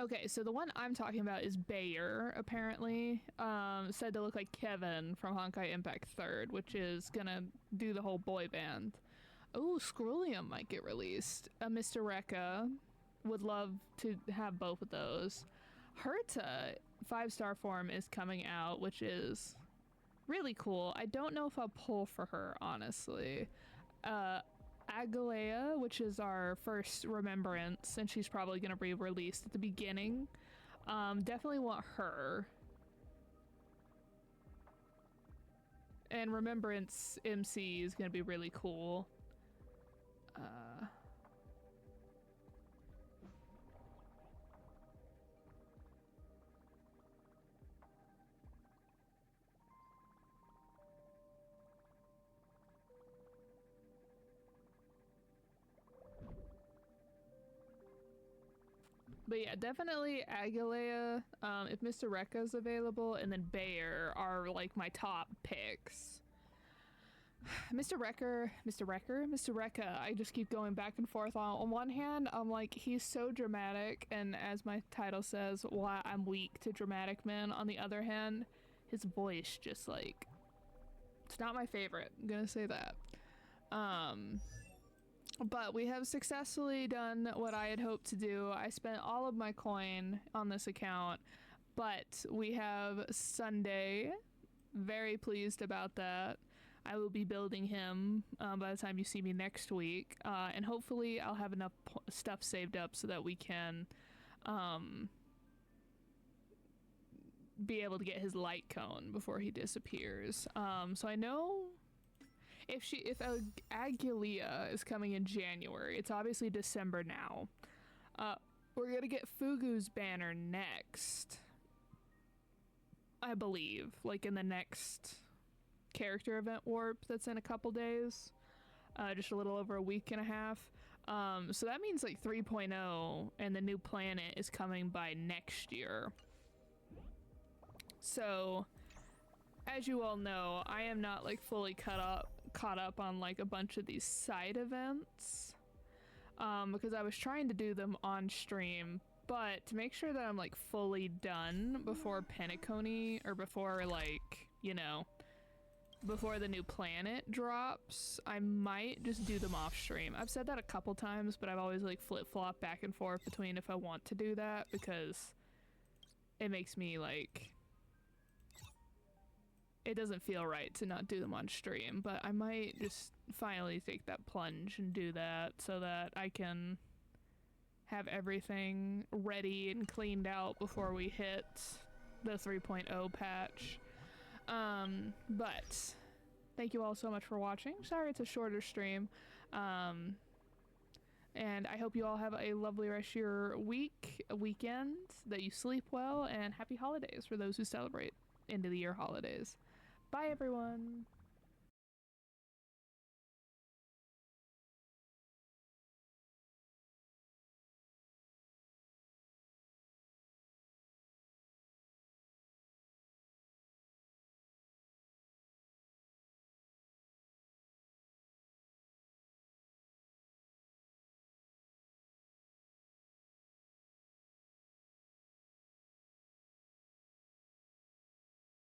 S1: Okay, so the one I'm talking about is Bayer, apparently. Said to look like Kevin from Honkai Impact 3rd, which is gonna do the whole boy band. Oh, Scrollium might get released. Mr. Rekka. Would love to have both of those. Herta 5-star form is coming out, which is really cool. I don't know if I'll pull for her, honestly. Agalea, which is our first remembrance, and she's probably going to be released at the beginning. Definitely want her. And Remembrance MC is going to be really cool. But yeah, definitely Agalea, if Mr. Rekka's available, and then Bayer are like my top picks. Mr. Rekka, I just keep going back and forth. On one hand, I'm like, he's so dramatic, and as my title says, why I'm weak to dramatic men. On the other hand, his voice just like, it's not my favorite, I'm gonna say that. But we have successfully done what I had hoped to do. I spent all of my coin on this account, but we have Sunday. Very pleased about that. I will be building him by the time you see me next week, and hopefully I'll have enough stuff saved up so that we can be able to get his light cone before he disappears. So I know if Aguilea is coming in January, it's obviously December now. We're gonna get Fugu's banner next, I believe, like in the next character event warp that's in a couple days, just a little over a week and a half. So that means like 3.0 and the new planet is coming by next year. So as you all know, I am not like fully caught up on like a bunch of these side events, because I was trying to do them on stream, but to make sure that I'm like fully done before Penacony, or before, like, you know, before the new planet drops, I might just do them off stream. I've said that a couple times, but I've always like flip-flop back and forth between if I want to do that, because it makes me like, it doesn't feel right to not do them on stream. But I might just finally take that plunge and do that so that I can have everything ready and cleaned out before we hit the 3.0 patch. But thank you all so much for watching. Sorry it's a shorter stream. And I hope you all have a lovely rest of your weekend, that you sleep well, and happy holidays for those who celebrate end of the year holidays. Bye everyone!